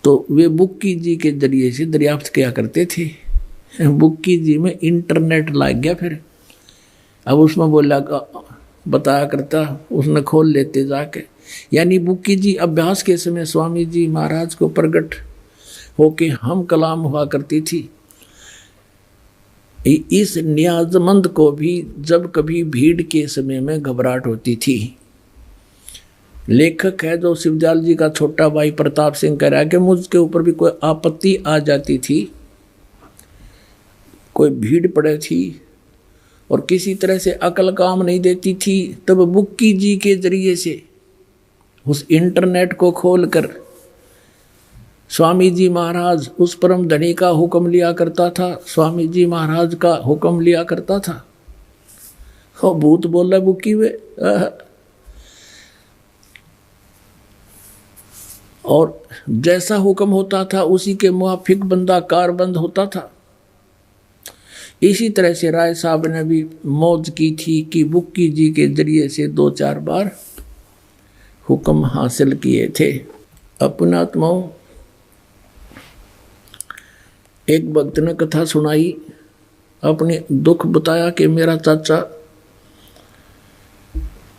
तो वे बुक्की जी के जरिए से दरियाफ्त किया करते थे। बुक्की जी में इंटरनेट लग गया, फिर अब उसमें बोला बताया करता, उसने खोल लेते जाके। यानी बुक्की जी अभ्यास के समय स्वामी जी महाराज को प्रकट होके हम कलाम हुआ करती थी। इस नियाजमंद को भी जब कभी भीड़ के समय में घबराहट होती थी, लेखक है जो शिवदयाल जी का छोटा भाई प्रताप सिंह कह रहा है कि मुझके ऊपर भी कोई आपत्ति आ जाती थी, कोई भीड़ पड़े थी और किसी तरह से अकल काम नहीं देती थी, तब बुक्की जी के जरिए से उस इंटरनेट को खोलकर स्वामी जी महाराज उस परम धनी का हुक्म लिया करता था, स्वामी जी महाराज का हुक्म लिया करता था। हो भूत बोल रहा बुक्की वे, और जैसा हुक्म होता था उसी के मुआफिक बंदा कारबंद होता था। इसी तरह से राय साहब ने भी मौज की थी कि बुक्की जी के जरिए से 2-4 बार हुक्म हासिल किए थे। अपनात्माओं, एक भक्त ने कथा सुनाई, अपने दुख बताया कि मेरा चाचा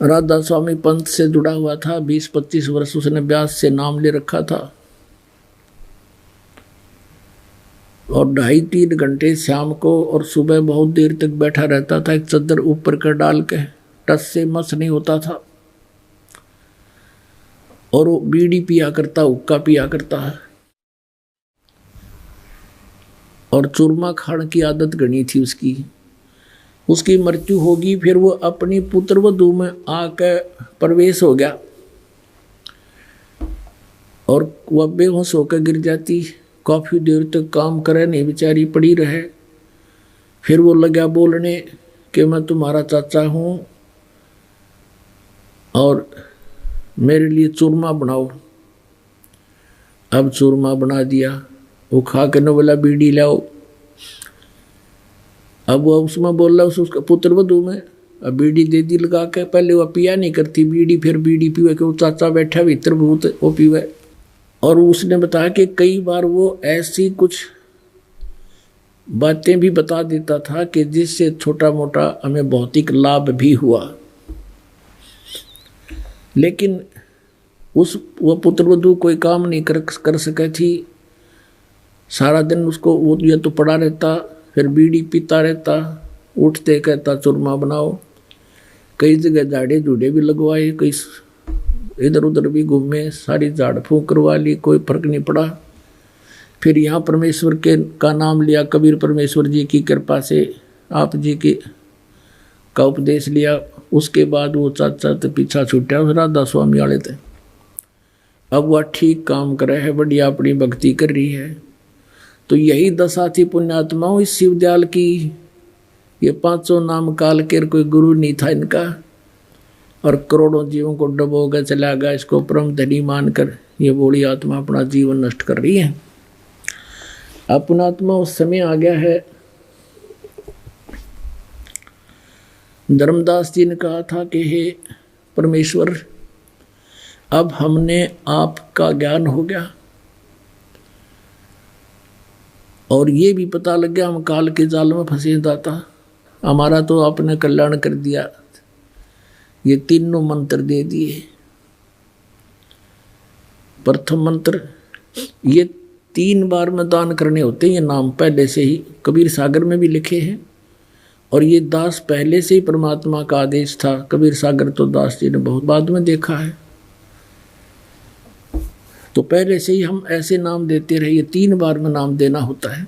राधा स्वामी पंथ से जुड़ा हुआ था, 20-25 वर्ष उसने व्यास से नाम ले रखा था, और 2.5-3 घंटे शाम को और सुबह बहुत देर तक बैठा रहता था, एक चद्दर ऊपर कर डाल के, टस से मस नहीं होता था, और वो बीड़ी पिया करता, हुक्का पिया करता है, और चूरमा खाने की आदत गणी थी उसकी। उसकी मृत्यु होगी, फिर वो अपनी पुत्रवधू में आकर प्रवेश हो गया और वह बेहोश होकर गिर जाती। काफ़ी देर तक काम करे नहीं, बेचारी पड़ी रहे। फिर वो लगा बोलने कि मैं तुम्हारा चाचा हूँ और मेरे लिए चूरमा बनाओ। अब चूरमा बना दिया, वो खा के न बोला बीड़ी लाओ। अब वो उसमें बोल रहा उसका पुत्रवधू में, अब बीड़ी दे दी लगा के। पहले वह पिया नहीं करती बीड़ी, फिर बीड़ी पीवे के वो चाचा बैठा भीतर भूत वो पीवे। और उसने बताया कि कई बार वो ऐसी कुछ बातें भी बता देता था कि जिससे छोटा मोटा हमें भौतिक लाभ भी हुआ, लेकिन वो पुत्रवधू कोई काम नहीं कर सके थी। सारा दिन उसको वो या तो पड़ा रहता, फिर बीड़ी पीता रहता, उठते कहता चूरमा बनाओ। कई जगह झाड़े झूड़े भी लगवाए, कई इधर उधर भी घूमे, सारी झाड़ फूंक करवा ली, कोई फर्क नहीं पड़ा। फिर यहाँ परमेश्वर का नाम लिया, कबीर परमेश्वर जी की कृपा से आप जी का उपदेश लिया। उसके बाद वो चाचा तो पीछा छूटा, राधा स्वामी वाले थे। अब वह ठीक काम कर रहे है, बढ़िया अपनी भक्ति कर रही है। तो यही दशा थी पुण्यात्माओं इस शिवदयाल की। ये 500 नाम काल के कोई गुरु नहीं था इनका, और करोड़ों जीवों को डबो गया चला गया। इसको परम धनी मानकर ये बूढ़ी आत्मा अपना जीवन नष्ट कर रही है। अपना आत्मा उस समय आ गया है धर्मदास जी ने कहा था कि हे परमेश्वर, अब हमने आपका ज्ञान हो गया और ये भी पता लग गया हम काल के जाल में फंसे दाता, हमारा तो आपने कल्याण कर दिया। ये तीनों मंत्र दे दिए। प्रथम मंत्र, ये 3 बार में दान करने होते हैं। ये नाम पहले से ही कबीर सागर में भी लिखे हैं और ये दास पहले से ही परमात्मा का आदेश था। कबीर सागर तो दास जी ने बहुत बाद में देखा है, तो पहले से ही हम ऐसे नाम देते रहे। ये 3 बार में नाम देना होता है।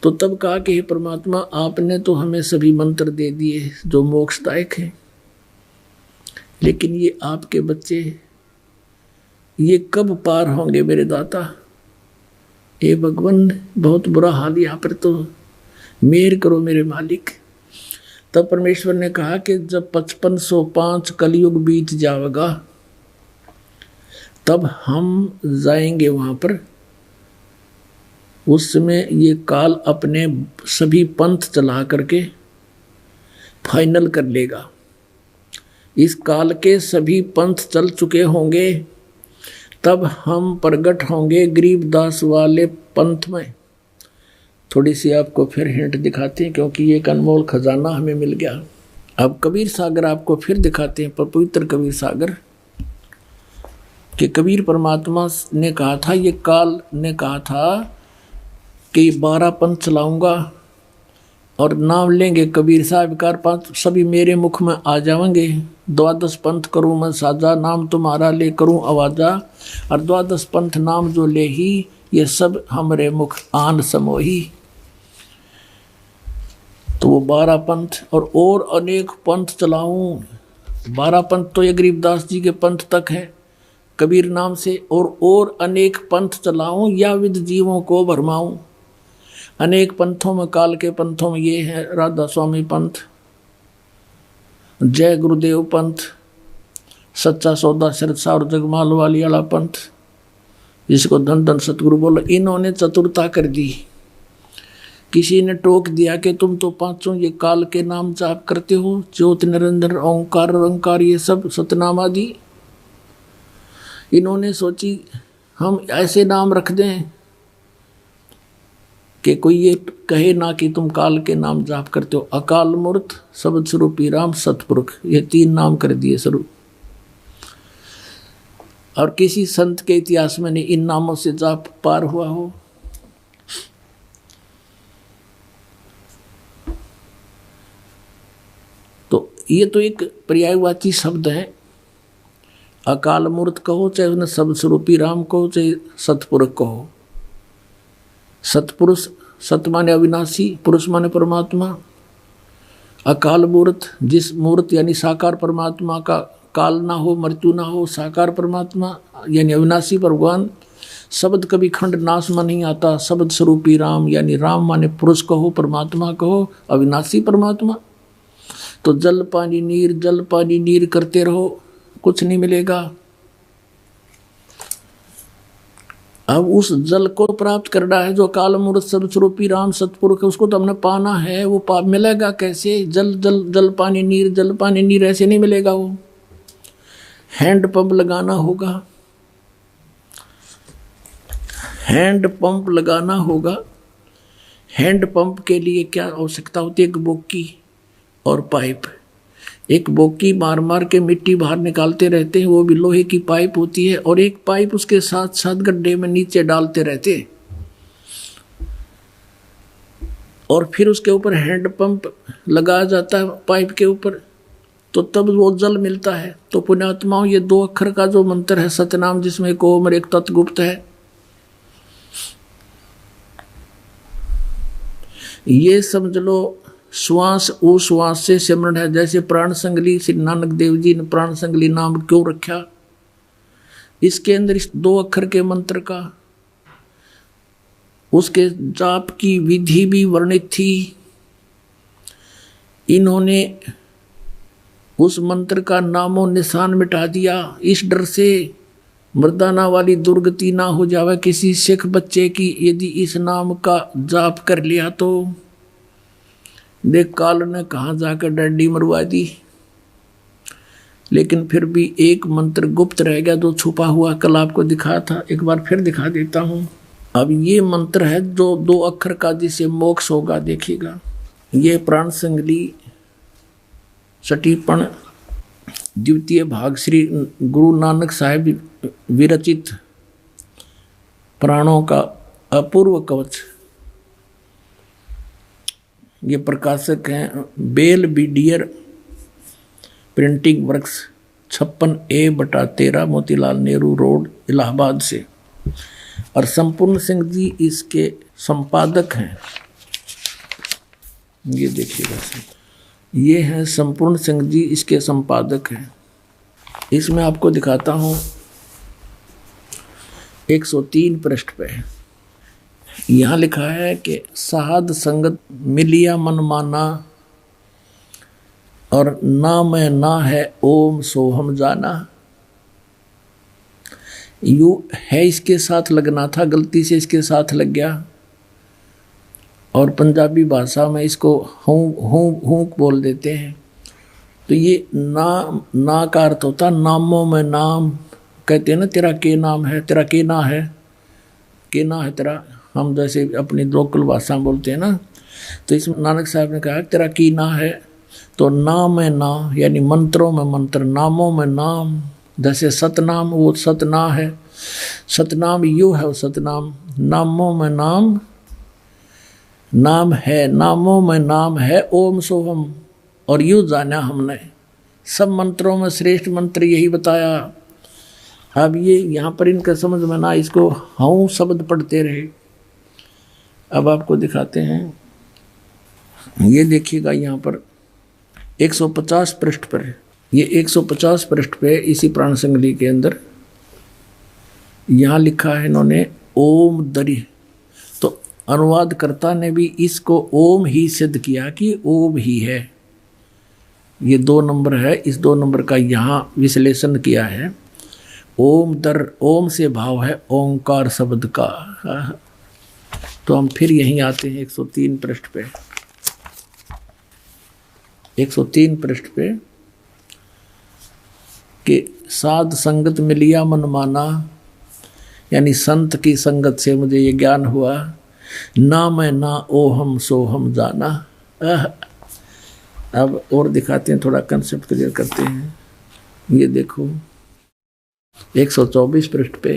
तो तब कहा कि हे परमात्मा, आपने तो हमें सभी मंत्र दे दिए जो मोक्षदायक हैं, लेकिन ये आपके बच्चे ये कब पार होंगे मेरे दाता? हे भगवान, बहुत बुरा हाल यहाँ पर, तो मेहर करो मेरे मालिक। तब परमेश्वर ने कहा कि जब 5505 कलयुग बीत जाएगा तब हम जाएंगे वहां पर। उस समय ये काल अपने सभी पंथ चला करके फाइनल कर लेगा। इस काल के सभी पंथ चल चुके होंगे, तब हम प्रकट होंगे गरीबदास वाले पंथ में। थोड़ी सी आपको फिर हिंट दिखाते हैं, क्योंकि ये एक अनमोल खजाना हमें मिल गया। अब कबीर सागर आपको फिर दिखाते हैं, पवित्र कबीर सागर कि कबीर परमात्मा ने कहा था, ये काल ने कहा था कि 12 पंथ चलाऊंगा और नाम लेंगे कबीर साहब का, 5 सभी मेरे मुख में आ जाएंगे। 12 पंथ करूँ मैं साजा, नाम तुम्हारा ले करूँ आवाजा, और 12 पंथ नाम जो ले ही, ये सब हमरे मुख आन समोही। तो वो 12 पंथ और अनेक पंथ चलाऊं। 12 पंथ तो ये गरीबदास जी के पंथ तक है कबीर नाम से, और अनेक पंथ चलाऊं या विद जीवों को भरमाऊं। अनेक पंथों में, काल के पंथों में ये है राधा स्वामी पंथ, जय गुरुदेव पंथ, सच्चा सौदा सिरसा और जगमाल वाली वाला पंथ, जिसको धन धन सतगुरु बोलो। इन्होंने चतुरता कर दी। किसी ने टोक दिया कि तुम तो 5 ये काल के नाम जाप करते हो, ज्योत निरंजन ओंकार ओंकार, ये सब सतनाम आदि। इन्होंने सोची हम ऐसे नाम रख दें कि कोई ये कहे ना कि तुम काल के नाम जाप करते हो। अकाल मूर्त, शब्द स्वरूपी राम, सतपुरुष, ये 3 नाम कर दिए शुरू। और किसी संत के इतिहास में नहीं इन नामों से जाप पार हुआ हो। तो ये तो एक पर्यायवाची शब्द है। अकाल मूर्त कहो, चाहे उन्हें शब्द स्वरूपी राम कहो, चाहे सतपुरुष कहो। सतपुरुष, सत माने अविनाशी, पुरुष माने परमात्मा। अकाल मूर्त, जिस मूर्त यानी साकार परमात्मा का काल ना हो, मृत्यु ना हो, साकार परमात्मा यानी अविनाशी भगवान। शब्द कभी खंड नाश में नहीं आता। शब्द स्वरूपी राम यानी राम माने पुरुष कहो, परमात्मा कहो, अविनाशी परमात्मा। तो जल पानी नीर, जल पानी नीर करते रहो, कुछ नहीं मिलेगा। अब उस जल को प्राप्त करना है जो काल मूर्त शब्द स्वरूपी राम सतपुरुष है, उसको तो हमने पाना है। वो पाप मिलेगा कैसे? जल जल जल पानी नीर, जल पानी नीर ऐसे नहीं मिलेगा। वो हैंड पंप लगाना होगा, हैंड पंप लगाना होगा। हैंड पंप के लिए क्या आवश्यकता होती है? एक बोकी और पाइप। एक बोकी मार मार के मिट्टी बाहर निकालते रहते हैं, वो भी लोहे की पाइप होती है, और एक पाइप उसके साथ साथ गड्ढे में नीचे डालते रहते हैं, और फिर उसके ऊपर हैंड पंप लगाया जाता है पाइप के ऊपर, तो तब वो जल मिलता है। तो पुण्यात्माओं, ये 2 अक्षर का जो मंत्र है सतनाम, जिसमें एक ओम और एक तत्गुप्त है, ये समझ लो श्वास ओ श्वास से सिमरण है। जैसे प्राण संगली श्री नानक देव जी ने प्राण संगली नाम क्यों रखा? इसके अंदर इस 2 अक्षर के मंत्र का, उसके जाप की विधि भी वर्णित थी। इन्होंने उस मंत्र का नामो निशान मिटा दिया, इस डर से मर्दाना वाली दुर्गति ना हो जावे किसी सिख बच्चे की, यदि इस नाम का जाप कर लिया तो। देख काल ने कहाँ जाकर डंडी मरवा दी, लेकिन फिर भी एक मंत्र गुप्त रह गया जो छुपा हुआ, कल आपको दिखाया था, एक बार फिर दिखा देता हूँ। अब ये मंत्र है जो 2 अक्षर का, जिसे मोक्ष होगा। देखिएगा, ये प्राण संगली सटीपण द्वितीय भाग श्री गुरु नानक साहिब विरचित प्राणों का अपूर्व कवच। ये प्रकाशक हैं Belvedere Printing Works, 56A/13 Motilal Nehru Road, Allahabad से। और संपूर्ण सिंह जी इसके संपादक हैं। ये देखिएगा, ये हैं संपूर्ण सिंह जी, इसके संपादक हैं। इसमें आपको दिखाता हूँ 103 पृष्ठ पे यहाँ लिखा है कि साध संगत मिलिया मन माना, और ना मैं ना है ओम सोहम जाना। यू है इसके साथ लगना था, गलती से इसके साथ लग गया, और पंजाबी भाषा में इसको हूँ बोल देते हैं। तो ये ना का अर्थ होता नामों में नाम। कहते हैं ना, तेरा के नाम है, तेरा के ना है, के ना है तेरा। हम जैसे अपनी लोकल भाषा बोलते हैं ना, तो इसमें नानक साहब ने कहा तेरा की ना है, तो नाम में ना यानी मंत्रों में मंत्र, नामों में नाम। जैसे सतनाम, वो सतना है, सतनाम यू है वो सतनाम। नामों में नाम, नाम है, नामों में नाम है ओम सोहम। और यूँ जाना हमने, सब मंत्रों में श्रेष्ठ मंत्र यही बताया। अब ये यहाँ पर इनका समझ में ना, इसको हूँ शब्द पढ़ते रहे। अब आपको दिखाते हैं, ये देखिएगा यहाँ पर 150 पृष्ठ पर, ये 150 पृष्ठ पे इसी प्राण संगली के अंदर यहाँ लिखा है इन्होंने ओम दरी। तो अनुवादकर्ता ने भी इसको ओम ही सिद्ध किया कि ओम ही है। ये 2 नंबर है, इस 2 नंबर का यहाँ विश्लेषण किया है। ओम दर, ओम से भाव है ओंकार शब्द का। तो हम फिर यहीं आते हैं 103 पृष्ठ पे। 103 पृष्ठ पे कि साध संगत मिलिया मन माना, यानी संत की संगत से मुझे ये ज्ञान हुआ। ना मैं ना ओहम सोहम जाना। अब और दिखाते हैं, थोड़ा कंसेप्ट क्लियर करते हैं। ये देखो 124 पृष्ठ पे,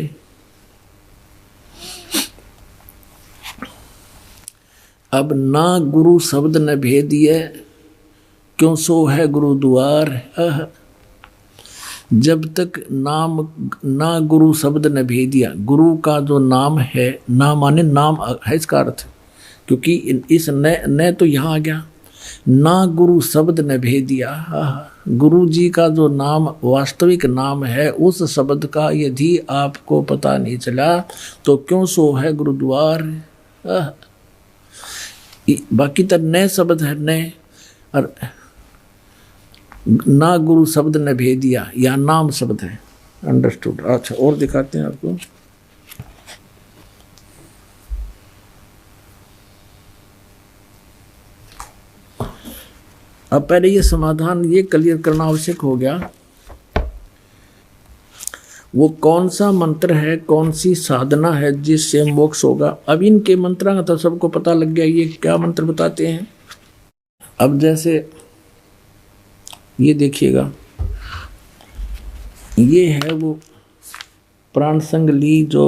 अब ना गुरु शब्द न भेदिए, क्यों सो है गुरु द्वार। जब तक नाम ना गुरु शब्द न भेदिया, गुरु का जो नाम है, ना माने नाम है इसका अर्थ, क्योंकि इस न तो यहाँ आ गया। ना गुरु शब्द न भेदिया, गुरु जी का जो नाम वास्तविक नाम है, उस शब्द का यदि आपको पता नहीं चला तो क्यों सो है गुरुद्वार। बाकी तो नए शब्द है, नए, और ना गुरु शब्द ने भेदिया, या नाम शब्द है। अंडरस्टूड। अच्छा, और दिखाते हैं आपको। अब पहले ये समाधान ये क्लियर करना आवश्यक हो गया, वो कौन सा मंत्र है, कौन सी साधना है जिससे मोक्ष होगा। अब इनके मंत्रों का तो सबको पता लग गया ये क्या मंत्र बताते हैं। अब जैसे ये देखिएगा, ये है वो प्राण संगली जो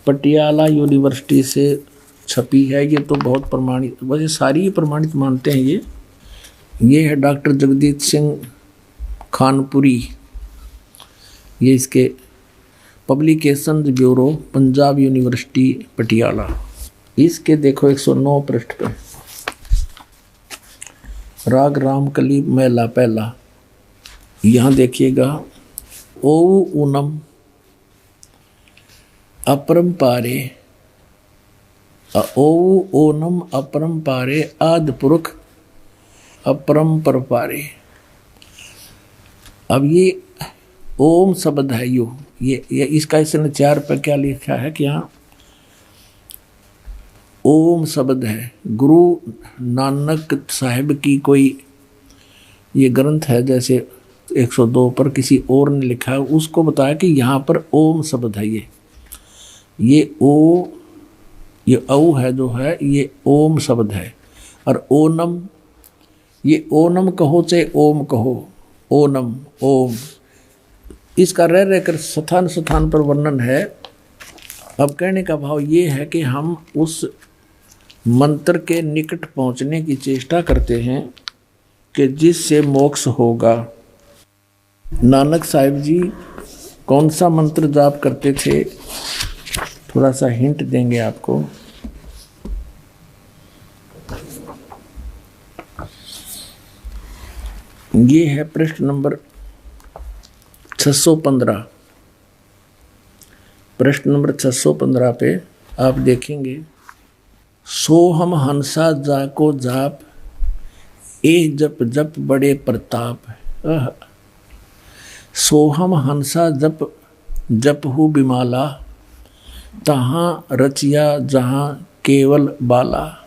पटियाला यूनिवर्सिटी से छपी है। ये तो बहुत प्रमाणित, वैसे सारी प्रमाणित मानते हैं। ये है डॉक्टर जगदीश सिंह खानपुरी, ये इसके publication bureau, Punjab university Patiala. इसके देखो 109 पृष्ठ पे, राग रामकली महला पहला। यहाँ देखिएगा, ओ ऊनम अपरंपारे, ओ ओनम अपरंपारे आदि पुरुष अपरंपर पारे। अब ये ओम शब्द है, ये इसका इसने 4 पर क्या लिखा है कि यहाँ ओम शब्द है। गुरु नानक साहिब की कोई ये ग्रंथ है, जैसे 102 पर किसी और ने लिखा है, उसको बताया कि यहाँ पर ओम शब्द है। ये औ है जो है, ये ओम शब्द है। और ओनम, ये ओनम कहो चाहे ओम कहो, ओनम ओम, इसका रह रहकर स्थान स्थान पर वर्णन है। अब कहने का भाव ये है कि हम उस मंत्र के निकट पहुंचने की चेष्टा करते हैं कि जिससे मोक्ष होगा। नानक साहिब जी कौन सा मंत्र जाप करते थे, थोड़ा सा हिंट देंगे आपको। ये है प्रश्न नंबर 615। प्रश्न नंबर 615 पे आप देखेंगे, सोहम हंसा जाको जाप, ए जप जप बड़े प्रताप। सोहम हंसा जप जप हु बिमाला, तहाँ रचिया जहाँ केवल बाला।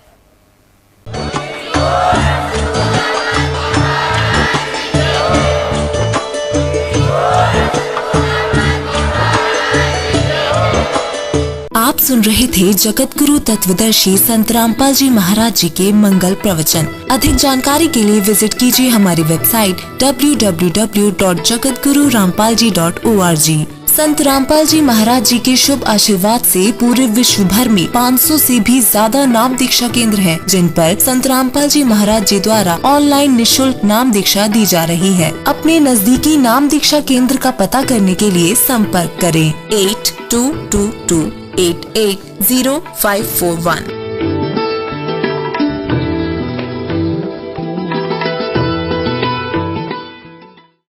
आप सुन रहे थे जगत गुरु तत्वदर्शी संत रामपाल जी महाराज जी के मंगल प्रवचन। अधिक जानकारी के लिए विजिट कीजिए हमारी वेबसाइट www.jagatgururampalji.org। संत रामपाल जी महाराज जी के शुभ आशीर्वाद से पूरे विश्व भर में 500 से भी ज्यादा नाम दीक्षा केंद्र हैं, जिन पर संत रामपाल जी महाराज जी द्वारा ऑनलाइन निशुल्क नाम दीक्षा दी जा रही है। अपने नजदीकी नाम दीक्षा केंद्र का पता करने के लिए संपर्क करें 8222880541।